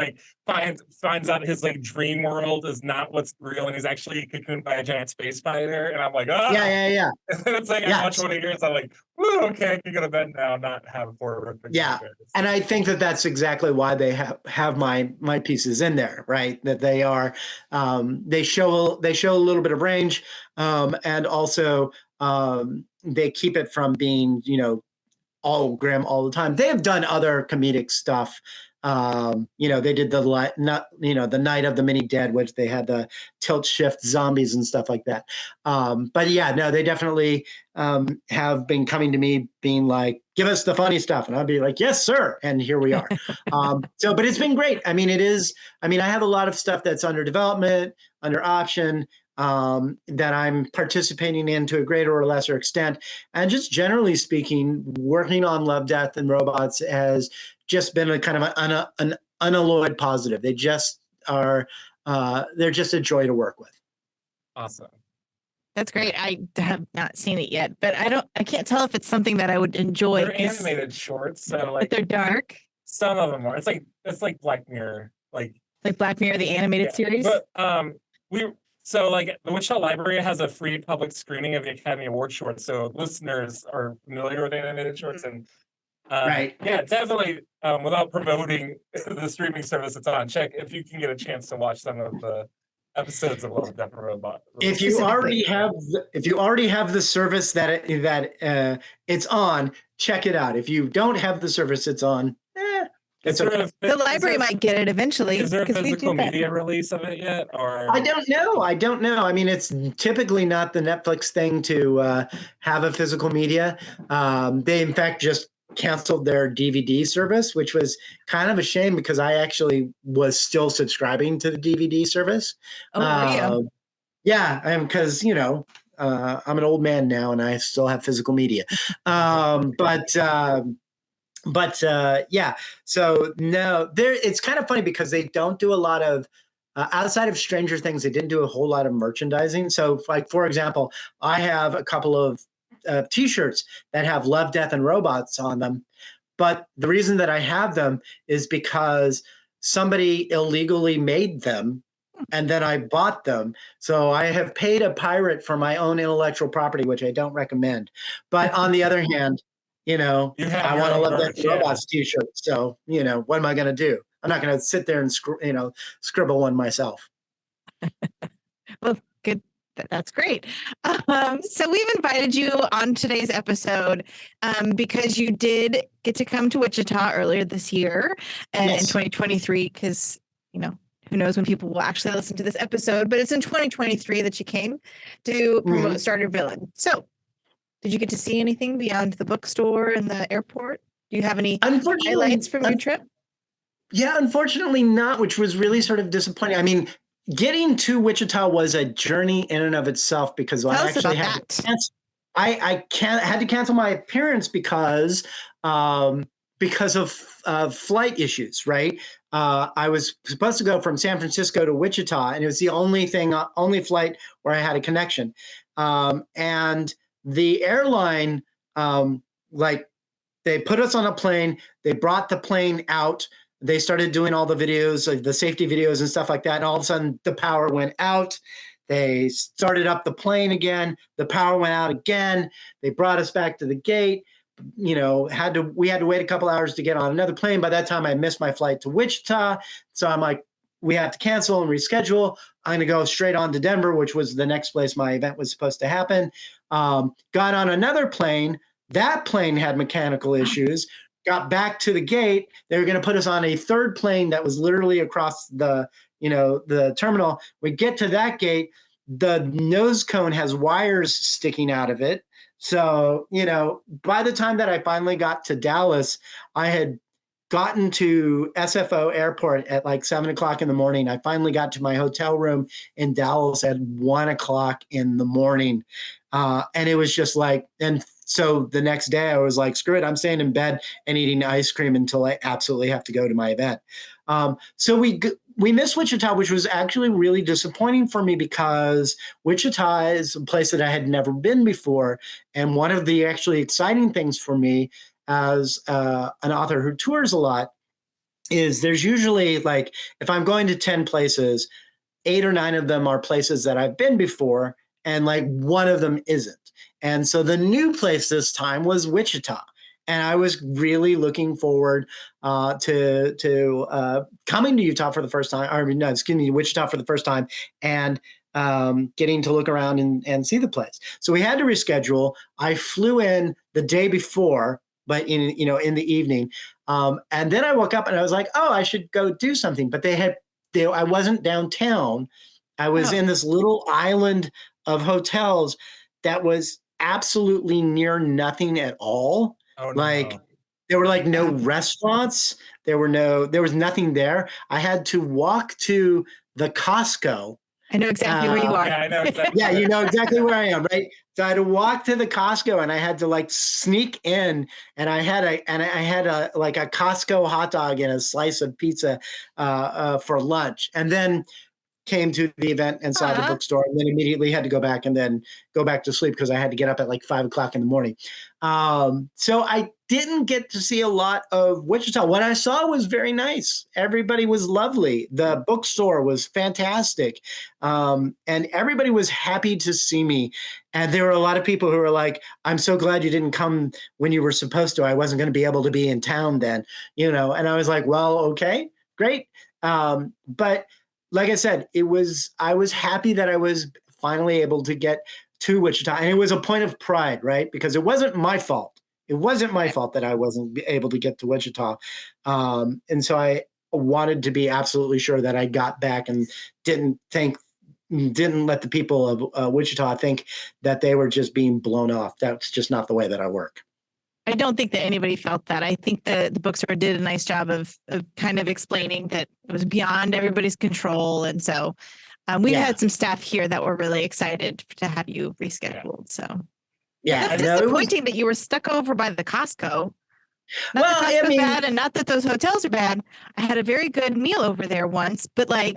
C: finds out his dream world is not what's real, and he's actually cocooned by a giant space spider. And I'm like, oh
D: yeah.
C: And then it's I watch one of yours. I'm like, woo, okay, I can go to bed now, not have horrific.
D: Yeah, and I think that that's exactly why they have my pieces in there, right? That they are they show a little bit of range, and also they keep it from being all grim all the time. They have done other comedic stuff. They did the Night of the Mini Dead, which they had the tilt shift zombies and stuff like that. But yeah, no, they definitely have been coming to me being like, give us the funny stuff. And I'd be like, yes, sir. And here we are. But it's been great. I have a lot of stuff that's under development, under option, that I'm participating in to a greater or lesser extent. And just generally speaking, working on Love, Death, and Robots has just been a kind of an unalloyed positive. They just are, they're just a joy to work with.
C: Awesome.
E: That's great. I have not seen it yet, but I can't tell if it's something that I would enjoy.
C: They're animated shorts, so
E: but they're dark.
C: Some of them are. It's like Black Mirror, like
E: Black Mirror, the animated series.
C: But the Wichita Library has a free public screening of the Academy Award shorts, so listeners are familiar with animated shorts, and
D: right.
C: Yeah, definitely. Without promoting the streaming service it's on, check if you can get a chance to watch some of the episodes of Love, Death, and Robots.
D: If you already have the service that it's on, check it out. If you don't have the service it's on,
E: the library might get it eventually.
C: Is there a physical media release of it yet? Or
D: I don't know. I mean, it's typically not the Netflix thing to have a physical media. They, in fact, just canceled their DVD service, which was kind of a shame because I actually was still subscribing to the DVD service. Yeah, because I'm an old man now and I still have physical media. Yeah, so no, it's kind of funny because they don't do a lot of outside of Stranger Things. They didn't do a whole lot of merchandising. So, for example, I have a couple of T-shirts that have Love, Death, and Robots on them. But the reason that I have them is because somebody illegally made them, and then I bought them. So I have paid a pirate for my own intellectual property, which I don't recommend. But on the other hand, I want to Love, Death, and Robots T-shirt. So, what am I going to do? I'm not going to sit there and scribble one myself.
E: Well, good. That's great. So we've invited you on today's episode because you did get to come to Wichita earlier this year in 2023, because, you know, who knows when people will actually listen to this episode, but it's in 2023 that you came to promote Startervillain. So did you get to see anything beyond the bookstore and the airport? Do you have any highlights from your trip?
D: Yeah, unfortunately not, which was really sort of disappointing. I mean, getting to Wichita was a journey in and of itself, because I actually had to cancel my appearance because of flight issues, right? I was supposed to go from San Francisco to Wichita, and it was the only flight where I had a connection. And the airline, they put us on a plane, they brought the plane out, they started doing all the videos, like the safety videos and stuff like that. And all of a sudden the power went out. They started up the plane again. The power went out again. They brought us back to the gate. You know, we had to wait a couple hours to get on another plane. By that time I missed my flight to Wichita. So I'm like, we have to cancel and reschedule. I'm going to go straight on to Denver, which was the next place my event was supposed to happen. Got on another plane. That plane had mechanical issues. Got back to the gate. They were going to put us on a third plane that was literally across the terminal. We get to that gate. The nose cone has wires sticking out of it. So, you know, by the time that I finally got to Dallas, I had gotten to SFO airport at like 7:00 in the morning. I finally got to my hotel room in Dallas at 1:00 in the morning. And it was just like, and so the next day I was like, screw it, I'm staying in bed and eating ice cream until I absolutely have to go to my event. So we missed Wichita, which was actually really disappointing for me, because Wichita is a place that I had never been before. And one of the actually exciting things for me as an author who tours a lot is there's usually, like, if I'm going to 10 places, 8 or 9 of them are places that I've been before, and like one of them isn't. And so the new place this time was Wichita. And I was really looking forward to coming to Utah for the first time, Wichita for the first time, and getting to look around and see the place. So we had to reschedule. I flew in the day before, but in the evening. And then I woke up and I was like, oh, I should go do something. But I wasn't downtown. I was in this little island of hotels that was absolutely near nothing at all.
B: Oh,
D: like
B: no.
D: there were like no restaurants. There was nothing there. I had to walk to the Costco.
E: I know exactly where you are.
B: Yeah, I know exactly.
D: Yeah, you know exactly where I am, right? So I had to walk to the Costco, and I had to like sneak in, and I had a Costco hot dog and a slice of pizza for lunch, and then came to the event and saw the bookstore, and then immediately had to go back to sleep because I had to get up at like 5:00 in the morning. So I didn't get to see a lot of Wichita. What I saw was very nice. Everybody was lovely. The bookstore was fantastic. And everybody was happy to see me. And there were a lot of people who were like, I'm so glad you didn't come when you were supposed to. I wasn't going to be able to be in town then, and I was like, well, okay, great. But like I said, I was happy that I was finally able to get to Wichita. And it was a point of pride, right? Because it wasn't my fault. It wasn't my fault that I wasn't able to get to Wichita. And so I wanted to be absolutely sure that I got back and didn't let the people of Wichita think that they were just being blown off. That's just not the way that I work.
E: I don't think that anybody felt that. I think the bookstore did a nice job of kind of explaining that it was beyond everybody's control. And so we had some staff here that were really excited to have you rescheduled. So it's disappointing that you were stuck over by the Costco. Not that Costco's bad, and not that those hotels are bad. I had a very good meal over there once, but once.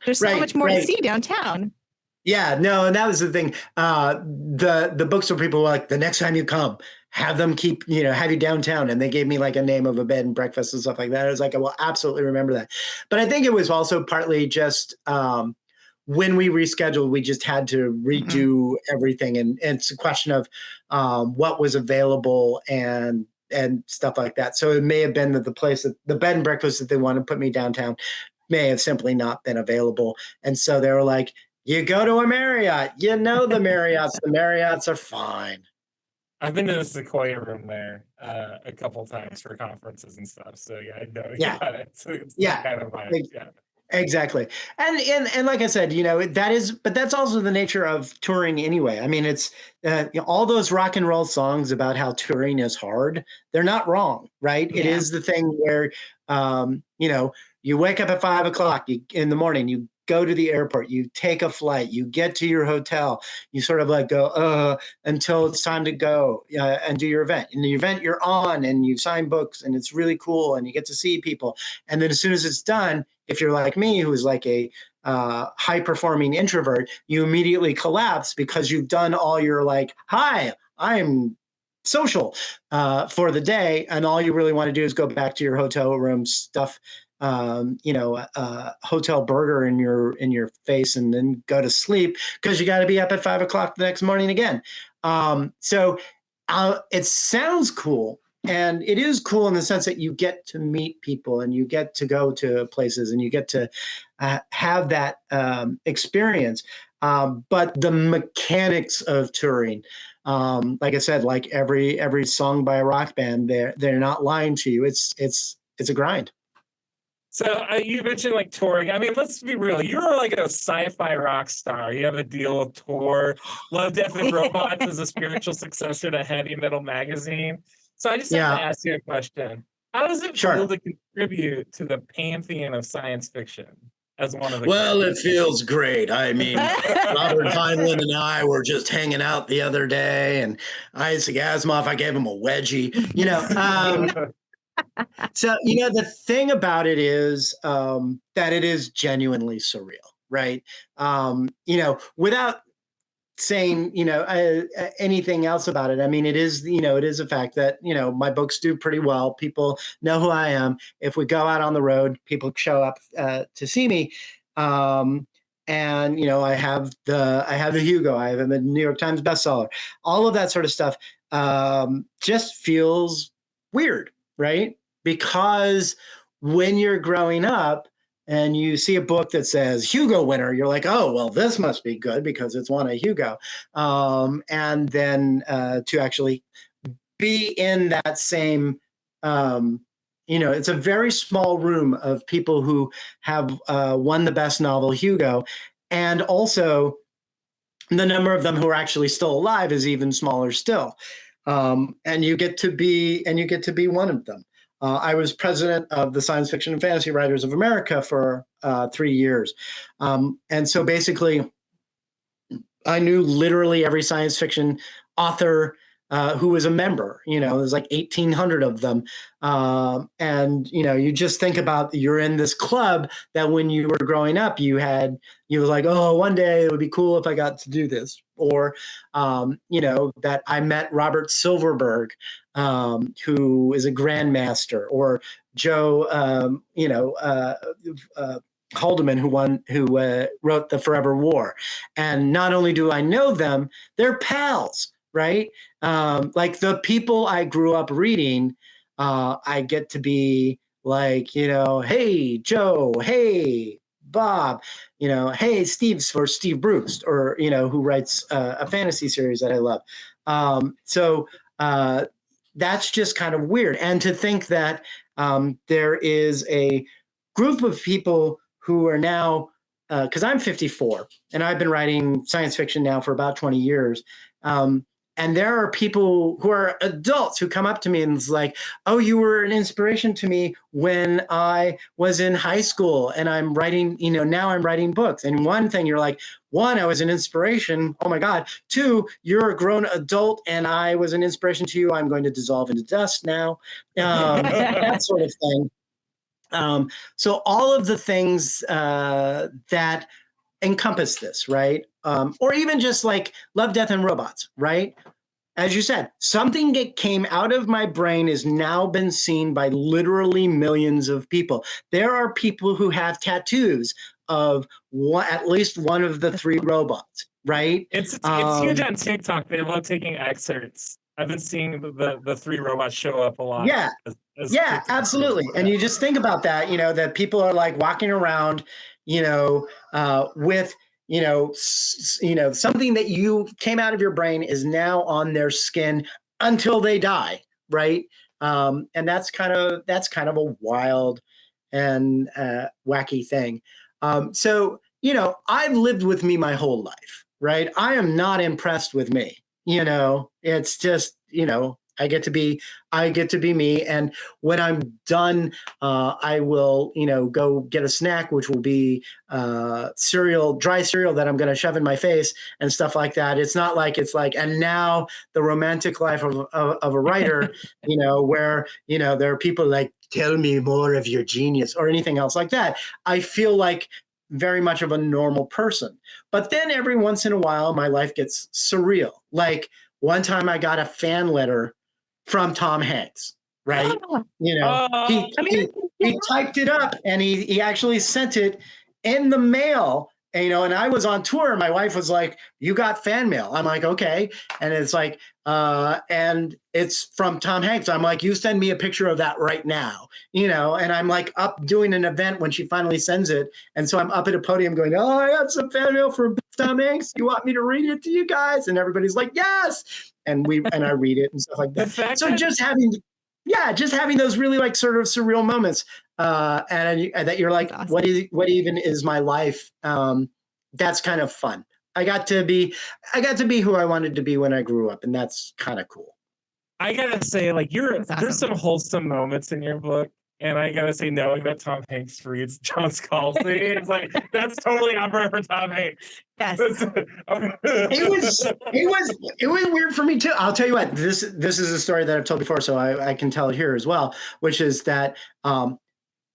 E: There's so much more to see downtown.
D: Yeah, no, and that was the thing. The bookstore people were like, the next time you come, have them have you downtown. And they gave me like a name of a bed and breakfast and stuff like that. I was like, I will absolutely remember that. But I think it was also partly just when we rescheduled, we just had to redo everything. And it's a question of what was available and stuff like that. So it may have been that the bed and breakfast that they wanted to put me downtown may have simply not been available. And so they were like, You go to a Marriott, you know the Marriotts. The Marriotts are fine.
C: I've been to the Sequoia room there a couple times for conferences and stuff. So yeah, I know.
D: Yeah.
C: It's
D: Yeah.
C: kind of vibe. Yeah.
D: Exactly. And like I said, but that's also the nature of touring anyway. I mean, it's all those rock and roll songs about how touring is hard. They're not wrong, right? It
E: Yeah.
D: is the thing where, you wake up at 5 o'clock in the morning, you go to the airport, you take a flight, you get to your hotel, you sort of like go, until it's time to go and do your event. In the event you're on and you sign books and it's really cool and you get to see people. And then as soon as it's done, if you're like me, who's like a high performing introvert, you immediately collapse because you've done all your like, hi, I'm social for the day. And all you really want to do is go back to your hotel room, stuff hotel burger in your face and then go to sleep because you got to be up at 5 o'clock the next morning again. So it sounds cool. And it is cool in the sense that you get to meet people and you get to go to places and you get to have that experience. But the mechanics of touring, like I said, like every song by a rock band, they're not lying to you. It's a grind.
C: So you mentioned like touring. I mean, let's be real. You're like a sci-fi rock star. You have a deal with Tour. Love, Death, and Robots is a spiritual successor to Heavy Metal Magazine. So I just have to ask you a question. How does it feel to contribute to the pantheon of science fiction as one of the
G: It feels great. I mean, Robert Heinlein and I were just hanging out the other day, and Isaac Asimov, I gave him a wedgie.
D: So, the thing about it is that it is genuinely surreal, right? Without saying, anything else about it. I mean, it is a fact that, my books do pretty well. People know who I am. If we go out on the road, people show up to see me. And, I have the Hugo, I have a New York Times bestseller, all of that sort of stuff just feels weird, right? Because when you're growing up and you see a book that says Hugo winner, you're like, oh, well, this must be good because it's won a Hugo. And then to actually be in that same, it's a very small room of people who have won the best novel Hugo. And also the number of them who are actually still alive is even smaller still. And you get to be one of them. I was president of the Science Fiction and Fantasy Writers of America for 3 years. And so basically, I knew literally every science fiction author who was a member. There's like 1,800 of them. And, you just think about you're in this club that when you were growing up, you were like, oh, one day it would be cool if I got to do this. Or, that I met Robert Silverberg, who is a grandmaster, or Joe, Haldeman, who wrote The Forever War. And not only do I know them, they're pals, right? Like the people I grew up reading, I get to be like, hey, Joe, hey, Bob, hey, Steve's for Steve Brooks, or, who writes a fantasy series that I love. So that's just kind of weird. And to think that there is a group of people who are now, because I'm 54 and I've been writing science fiction now for about 20 years. And there are people who are adults who come up to me and it's like, oh, you were an inspiration to me when I was in high school and I'm writing, now I'm writing books. And one thing you're like, one, I was an inspiration. Oh my God. Two, you're a grown adult and I was an inspiration to you. I'm going to dissolve into dust now. That sort of thing. So all of the things that encompass this, right? Or even just like Love, Death, and Robots, right? As you said, something that came out of my brain has now been seen by literally millions of people. There are people who have tattoos of at least one of the 3 robots, right?
C: It's huge on TikTok. They love taking excerpts. I've been seeing the 3 robots show up a lot.
D: Yeah, yeah, absolutely. And you just think about that, that people are like walking around, with, something that you came out of your brain is now on their skin until they die, right? And that's kind of a wild and wacky thing. So I've lived with me my whole life, right? I am not impressed with me. It's just I get to be me, and when I'm done, I will go get a snack, which will be dry cereal that I'm going to shove in my face and stuff like that. It's not like it's like, and now the romantic life of a writer, where there are people like, tell me more of your genius or anything else like that. I feel like very much of a normal person. But then every once in a while, my life gets surreal. Like one time I got a fan letter from Tom Hanks, right? He typed it up and he actually sent it in the mail. And I was on tour. My wife was like, "You got fan mail?" I'm like, "Okay." And it's like, and it's from Tom Hanks. I'm like, "You send me a picture of that right now," And I'm like up doing an event when she finally sends it, and so I'm up at a podium going, "Oh, I got some fan mail from Tom Hanks. You want me to read it to you guys?" And everybody's like, "Yes." And I read it and stuff like that. So just having those really like sort of surreal moments, and that you're like, awesome. What even is my life? That's kind of fun. I got to be who I wanted to be when I grew up, and that's kind of cool.
C: I gotta say, like, there's some wholesome moments in your book, and I gotta say, knowing that Tom Hanks reads John Scalzi, it's like that's totally on brand for Tom Hanks.
E: Yes,
D: it was weird for me too. I'll tell you what. This is a story that I've told before, so I can tell it here as well. Which is that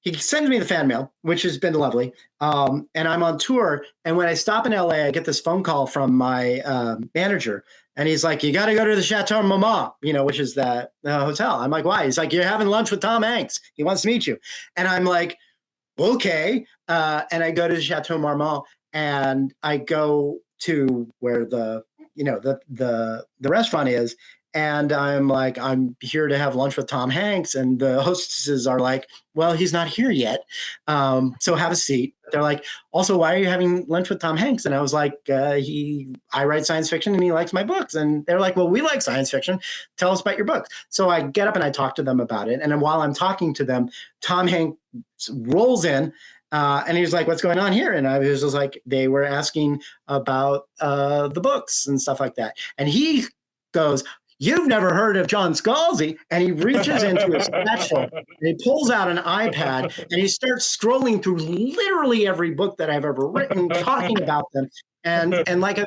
D: he sends me the fan mail, which has been lovely. And I'm on tour, and when I stop in LA, I get this phone call from my manager. And he's like, "You got to go to the Chateau Marmont, which is the hotel." I'm like, "Why?" He's like, "You're having lunch with Tom Hanks. He wants to meet you." And I'm like, "Okay." And I go to the Chateau Marmont, and I go to where the restaurant is. And I'm like, "I'm here to have lunch with Tom Hanks." And the hostesses are like, "Well, he's not here yet. So have a seat." They're like, "Also, why are you having lunch with Tom Hanks?" And I was like, I write science fiction and he likes my books. And they're like, "Well, we like science fiction. Tell us about your books." So I get up and I talk to them about it. And then while I'm talking to them, Tom Hanks rolls in. And he was like, "What's going on here?" And I was just like, they were asking about the books and stuff like that. And he goes, "You've never heard of John Scalzi?" And he reaches into his satchel and he pulls out an iPad and he starts scrolling through literally every book that I've ever written, talking about them. And like,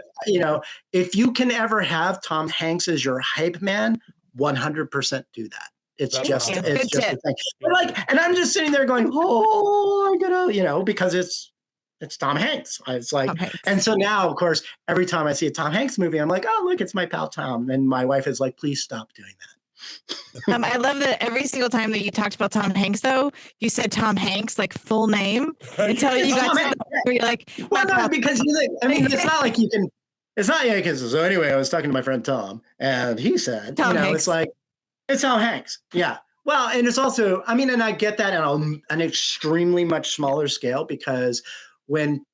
D: if you can ever have Tom Hanks as your hype man, 100% do that. It's just a thing. But and I'm just sitting there going, "Oh, I gotta," because it's Tom Hanks. It's like, and so now, of course, every time I see a Tom Hanks movie, I'm like, "Oh, look, it's my pal Tom." And my wife is like, "Please stop doing that."
E: I love that every single time that you talked about Tom Hanks, though, you said Tom Hanks, like full name, until you got to where you're like,
D: "Well, no, because it's not like you can. It's not like so. Anyway, I was talking to my friend Tom, and he said, Tom Hanks. It's like it's Tom Hanks, yeah." Well, and it's also, and I get that on an extremely much smaller scale because when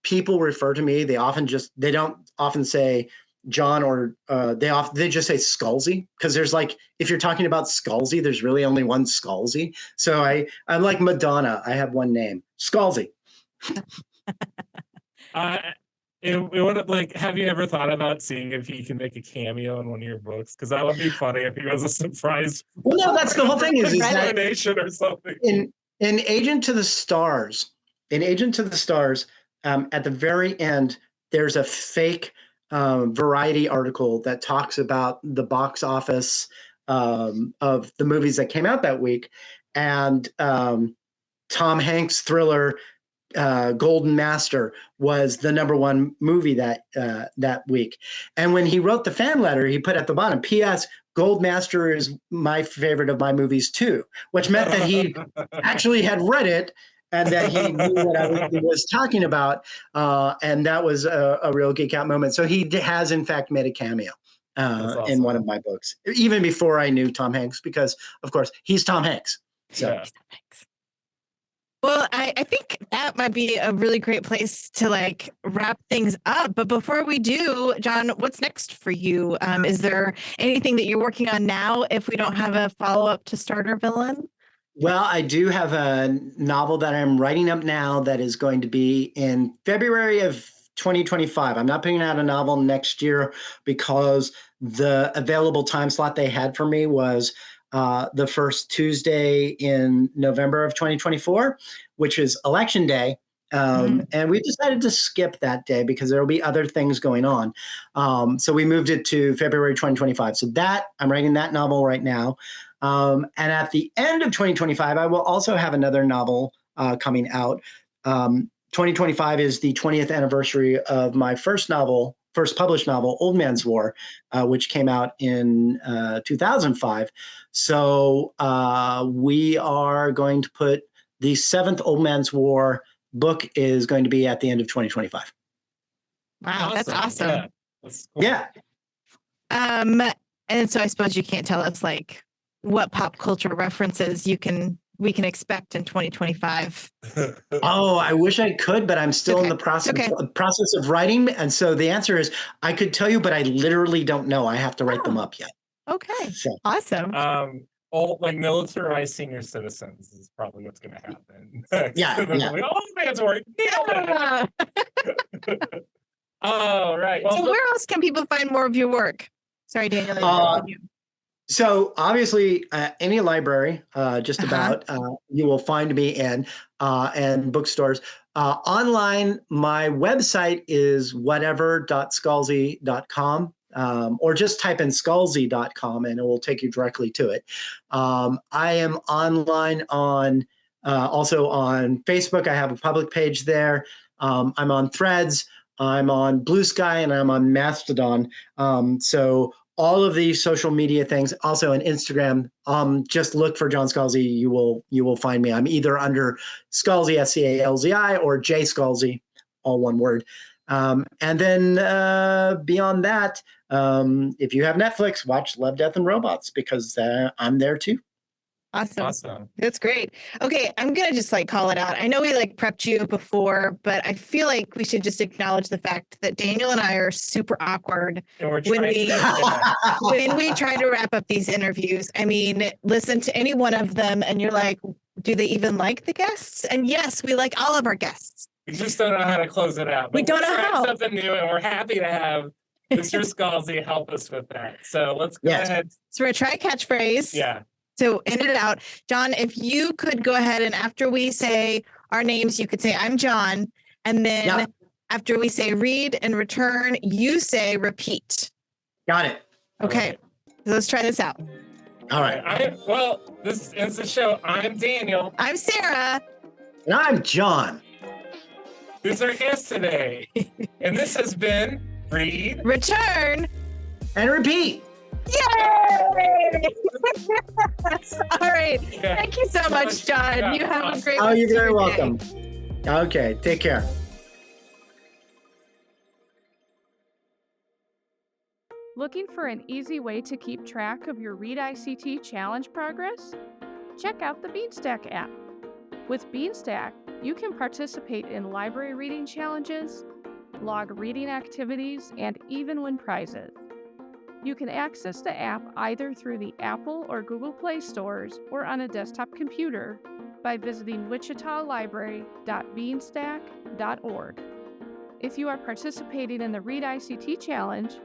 D: people refer to me, they don't often say John or they just say Scalzi, because there's like, if you're talking about Scalzi, there's really only one Scalzi. So I'm like Madonna. I have one name, Scalzi.
C: It would, like, have you ever thought about seeing if he can make a cameo in one of your books? Because that would be funny if he was a surprise.
D: Well, no, that's the whole thing is that
C: or something.
D: In Agent to the Stars, at the very end, there's a fake Variety article that talks about the box office of the movies that came out that week, and Tom Hanks' thriller Golden Master was the #1 movie that week. And when he wrote the fan letter, he put at the bottom, "P.S. Gold Master is my favorite of my movies too," which meant that he actually had read it and that he knew what I was talking about. And that was a real geek out moment. So he has, in fact, made a cameo awesome. In one of my books, even before I knew Tom Hanks, because, of course, he's Tom Hanks. So.
C: Yeah.
E: Well, I think that might be a really great place to like wrap things up. But before we do, John, what's next for you? Is there anything that you're working on now if we don't have a follow-up to Starter Villain?
D: Well, I do have a novel that I'm writing up now that is going to be in February of 2025. I'm not putting out a novel next year because the available time slot they had for me was the first Tuesday in November of 2024, which is Election Day. And we decided to skip that day because there will be other things going on. So we moved it to February 2025. So that I'm writing that novel right now. And at the end of 2025, I will also have another novel coming out. 2025 is the 20th anniversary of my first published novel, Old Man's War, which came out in 2005. So we are going to put the 7th Old Man's War book is going to be at the end of 2025.
E: Wow, that's awesome.
C: Yeah. That's cool.
D: Yeah.
E: And so I suppose you can't tell us like what pop culture references we can expect in 2025.
D: Oh, I wish I could, but I'm still in the process of writing. And so the answer is I could tell you, but I literally don't know. I have to write them up yet.
E: Okay.
D: So.
E: Awesome.
C: All like militarized senior citizens is probably what's going to happen.
D: Yeah.
C: Like, oh, man's work. Oh, right. Well,
E: so where else can people find more of your work? Sorry, Daniel.
D: So obviously, any library, just about, you will find me in, and bookstores. Online, my website is whatever.scalzi.com, or just type in scalzi.com and it will take you directly to it. I am online on also on Facebook. I have a public page there. I'm on Threads. I'm on Blue Sky, and I'm on Mastodon. So all of these social media things, also on Instagram, just look for John Scalzi. You will find me. I'm either under Scalzi, Scalzi, or J Scalzi, all one word. And then beyond that, if you have Netflix, watch Love, Death, and Robots because I'm there too.
E: Awesome. That's great. Okay, I'm gonna just like call it out. I know we like prepped you before, but I feel like we should just acknowledge the fact that Daniel and I are super awkward when we try to wrap up these interviews. I mean, listen to any one of them and you're like, do they even like the guests? And yes, we like all of our guests.
C: We just don't know how to close it out.
E: We don't know how.
C: Something new, and we're happy to have Mr. Scalzi help us with that. So let's go ahead.
E: So we're gonna try a catchphrase.
C: Yeah.
E: So end it out. John, if you could go ahead and after we say our names, you could say, I'm John. And then after we say read and return, you say repeat.
D: Got it.
E: Okay. So let's try this out.
D: All right.
C: This is the show. I'm Daniel.
E: I'm Sarah.
D: And I'm John.
C: Who's our guest today? And this has been Read,
E: Return,
D: and Repeat.
E: Yay! All right. Thank you so much, John. You have a great
D: Oh, you're very
E: day.
D: welcome. Okay. Take care.
F: Looking for an easy way to keep track of your Read ICT challenge progress? Check out the Beanstack app. With Beanstack, you can participate in library reading challenges, log reading activities, and even win prizes. You can access the app either through the Apple or Google Play stores or on a desktop computer by visiting wichitalibrary.beanstack.org. If you are participating in the Read ICT Challenge,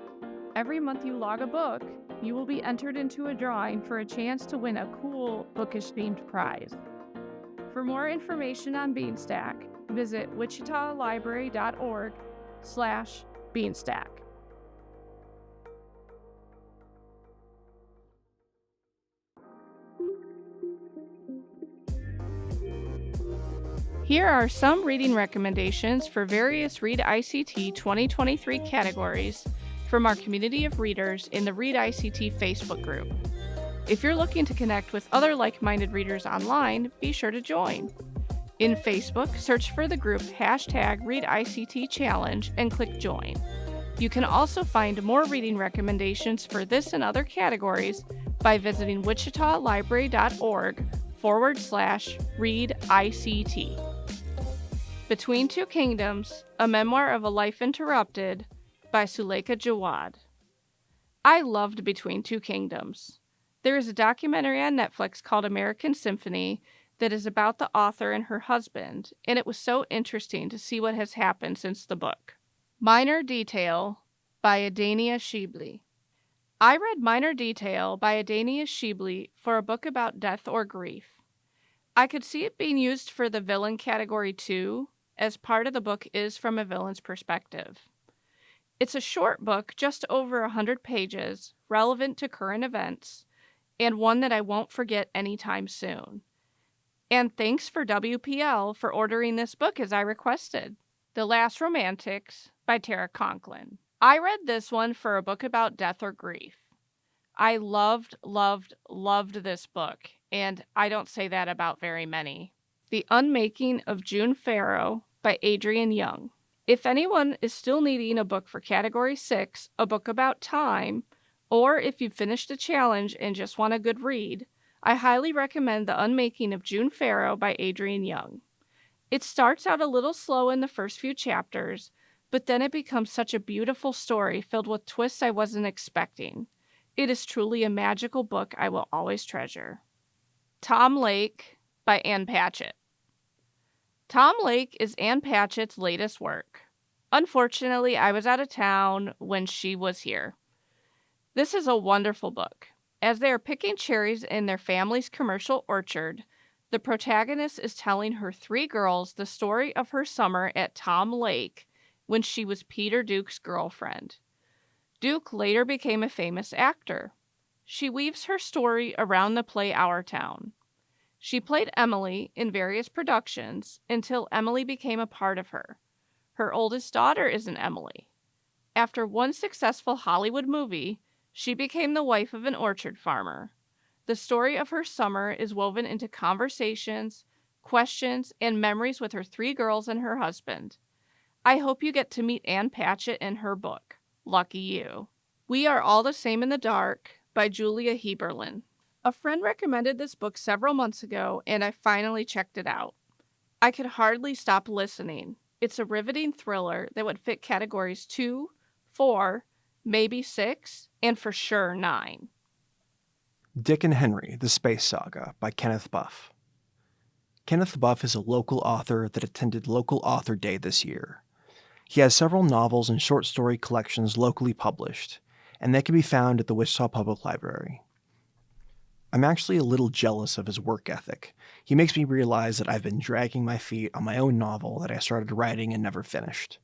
F: every month you log a book, you will be entered into a drawing for a chance to win a cool bookish-themed prize. For more information on Beanstack, visit wichitalibrary.org/Beanstack. Here are some reading recommendations for various Read ICT 2023 categories from our community of readers in the Read ICT Facebook group. If you're looking to connect with other like-minded readers online, be sure to join. In Facebook, search for the group #ReadICTChallenge and click Join. You can also find more reading recommendations for this and other categories by visiting wichitalibrary.org read ICT. Between Two Kingdoms, A Memoir of a Life Interrupted by Suleika Jawad. I loved Between Two Kingdoms. There is a documentary on Netflix called American Symphony that is about the author and her husband, and it was so interesting to see what has happened since the book. Minor Detail by Adania Shibli. I read Minor Detail by Adania Shibli for a book about death or grief. I could see it being used for the villain category too, as part of the book is from a villain's perspective. It's a short book, just over 100 pages, relevant to current events, and one that I won't forget anytime soon. And thanks for WPL for ordering this book as I requested. The Last Romantics by Tara Conklin. I read this one for a book about death or grief. I loved this book, and I don't say that about very many. The Unmaking of June Farrow by Adrienne Young. If anyone is still needing a book for Category 6, a book about time, or if you've finished a challenge and just want a good read, I highly recommend The Unmaking of June Farrow by Adrienne Young. It starts out a little slow in the first few chapters, but then it becomes such a beautiful story filled with twists I wasn't expecting. It is truly a magical book I will always treasure. Tom Lake by Ann Patchett. Tom Lake is Ann Patchett's latest work. Unfortunately, I was out of town when she was here. This is a wonderful book. As they are picking cherries in their family's commercial orchard, the protagonist is telling her three girls the story of her summer at Tom Lake when she was Peter Duke's girlfriend. Duke later became a famous actor. She weaves her story around the play Our Town. She played Emily in various productions until Emily became a part of her. Her oldest daughter is an Emily. After one successful Hollywood movie, she became the wife of an orchard farmer. The story of her summer is woven into conversations, questions, and memories with her three girls and her husband. I hope you get to meet Ann Patchett in her book. Lucky you. We Are All the Same in the Dark by Julia Heberlin. A friend recommended this book several months ago, and I finally checked it out. I could hardly stop listening. It's a riveting thriller that would fit categories 2, 4, maybe 6, and for sure 9.
H: Dick and Henry, The Space Saga by Kenneth Buff. Kenneth Buff is a local author that attended Local Author Day this year. He has several novels and short story collections locally published, and they can be found at the Wichita Public Library. I'm actually a little jealous of his work ethic. He makes me realize that I've been dragging my feet on my own novel that I started writing and never finished.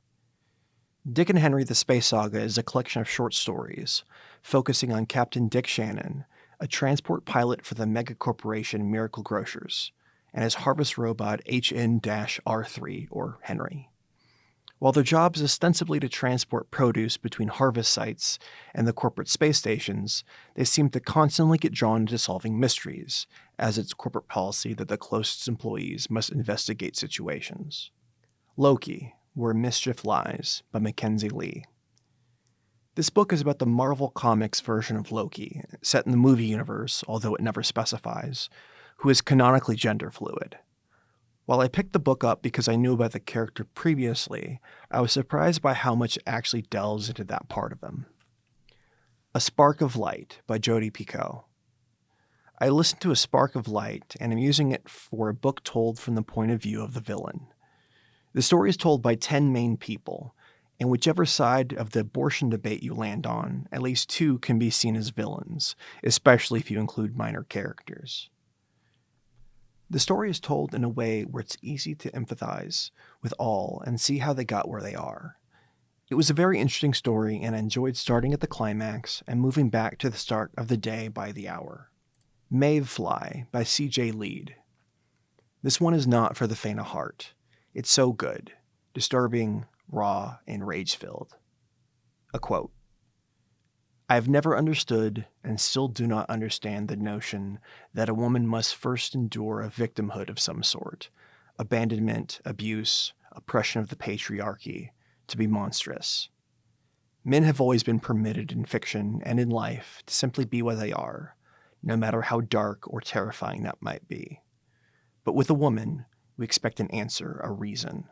H: Dick and Henry, The Space Saga is a collection of short stories focusing on Captain Dick Shannon, a transport pilot for the megacorporation Miracle Grocers, and his harvest robot HN-R3, or Henry. While their job is ostensibly to transport produce between harvest sites and the corporate space stations, they seem to constantly get drawn into solving mysteries, as it's corporate policy that the closest employees must investigate situations. Loki, Where Mischief Lies, by Mackenzie Lee. This book is about the Marvel Comics version of Loki, set in the movie universe, although it never specifies, who is canonically gender fluid. While I picked the book up because I knew about the character previously, I was surprised by how much it actually delves into that part of him. A Spark of Light by Jodi Picoult. I listened to A Spark of Light, and I'm using it for a book told from the point of view of the villain. The story is told by 10 main people, and whichever side of the abortion debate you land on, at least 2 can be seen as villains, especially if you include minor characters. The story is told in a way where it's easy to empathize with all and see how they got where they are. It was a very interesting story, and I enjoyed starting at the climax and moving back to the start of the day by the hour. Mayfly by C.J. Lead. This one is not for the faint of heart. It's so good, disturbing, raw, and rage-filled. A quote. I have never understood and still do not understand the notion that a woman must first endure a victimhood of some sort, abandonment, abuse, oppression of the patriarchy, to be monstrous. Men have always been permitted in fiction and in life to simply be what they are, no matter how dark or terrifying that might be. But with a woman, we expect an answer, a reason.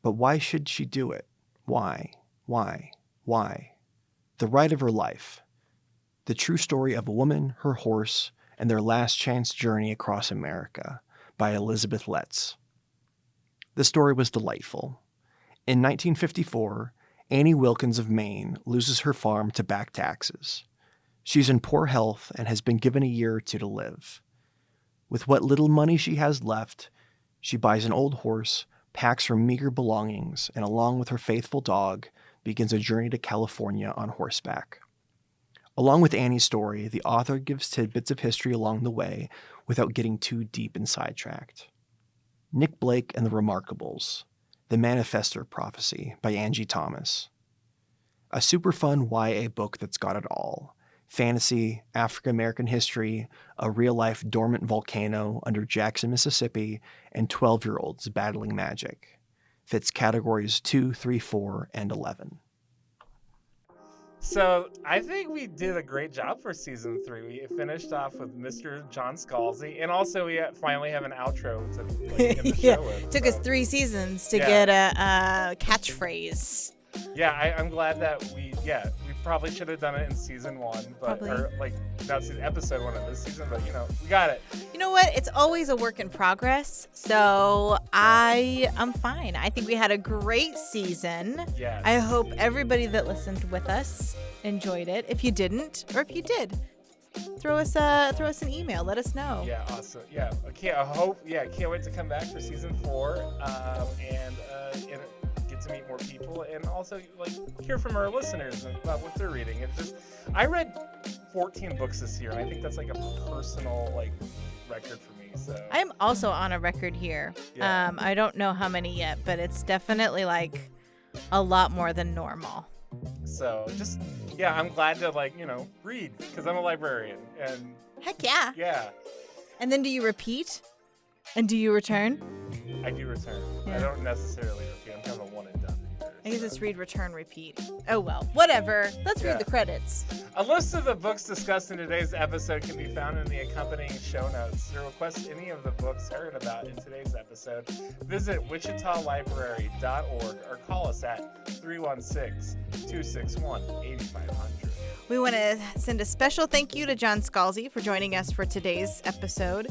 H: But why should she do it? Why? Why? The ride of her life. The true story of a woman, her horse, and their last chance journey across America by Elizabeth Letts. The story was delightful. In 1954, Annie Wilkins of Maine loses her farm to back taxes. She's in poor health and has been given a year or two to live. With what little money she has left, she buys an old horse, packs her meager belongings, and along with her faithful dog, begins a journey to California on horseback. Along with Annie's story, the author gives tidbits of history along the way without getting too deep and sidetracked. Nick Blake and the Remarkables, The Manifestor Prophecy by Angie Thomas. A super fun YA book that's got it all. Fantasy, African-American history, a real-life dormant volcano under Jackson, Mississippi, and 12-year-olds battling magic. Fits categories 2, 3, 4, and 11.
B: So I think we did a great job for season 3. We finished off with Mr. John Scalzi, and also we finally have an outro to end the show with.
A: Took us 3 seasons to get a catchphrase.
B: Yeah, I'm glad that we probably should have done it in season 1, but that's episode 1 of this season, but we got it.
A: You know what? It's always a work in progress, so I'm fine. I think we had a great season.
B: Yes.
A: I hope everybody that listened with us enjoyed it. If you didn't, or if you did, throw us an email. Let us know.
B: Yeah, awesome. Yeah, can't wait to come back for season 4, and to meet more people and also hear from our listeners about what they're reading. I read 14 books this year, and I think that's a personal record for me. So
A: I'm also on a record here.
B: Yeah.
A: I don't know how many yet, but it's definitely a lot more than normal.
B: So I'm glad to read because I'm a librarian and
A: heck yeah.
B: Yeah.
A: And then do you repeat? And do you return?
B: I do return.
A: Yeah.
B: I don't necessarily repeat. I'm kind of a one and done reader.
A: I guess it's read, return, repeat. Oh well, whatever. Let's read the credits.
B: A list of the books discussed in today's episode can be found in the accompanying show notes. To request any of the books heard about in today's episode, visit wichitalibrary.org or call us at 316-261-8500.
A: We want to send a special thank you to John Scalzi for joining us for today's episode.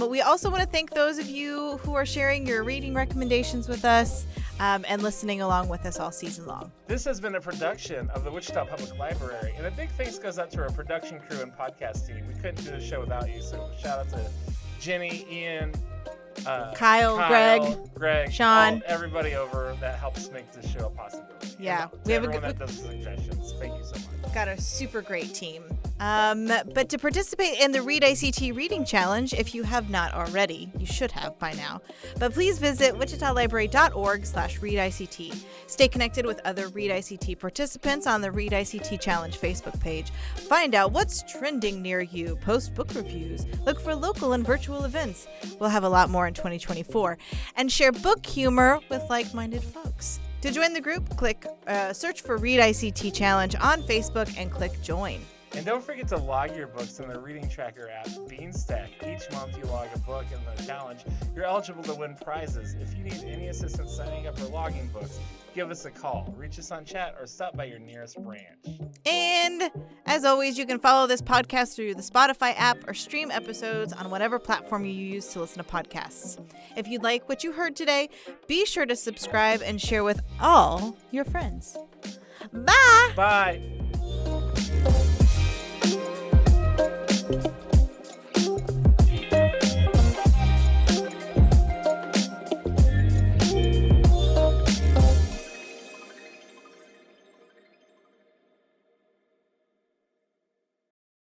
A: We also want to thank those of you who are sharing your reading recommendations with us and listening along with us all season long.
B: This has been a production of the Wichita Public Library, and a big thanks goes out to our production crew and podcast team. We couldn't do the show without you, so shout out to Jenny, Ian,
A: Kyle, Greg, Sean,
B: everybody over that helps make this show a possibility.
A: Yeah,
B: we have everyone that does suggestions. Thank you so much.
A: Got a super great team. But to participate in the Read ICT Reading Challenge, if you have not already, you should have by now. But please visit wichitalibrary.org/readict. Stay connected with other Read ICT participants on the Read ICT Challenge Facebook page. Find out what's trending near you. Post book reviews. Look for local and virtual events. We'll have a lot more in 2024. And share book humor with like-minded folks. To join the group, search for Read ICT Challenge on Facebook and click join.
B: And don't forget to log your books in the reading tracker app, Beanstack. Each month you log a book in the challenge. You're eligible to win prizes. If you need any assistance signing up or logging books, give us a call, reach us on chat, or stop by your nearest branch.
A: And as always, you can follow this podcast through the Spotify app or stream episodes on whatever platform you use to listen to podcasts. If you like what you heard today, be sure to subscribe and share with all your friends. Bye!
B: Bye!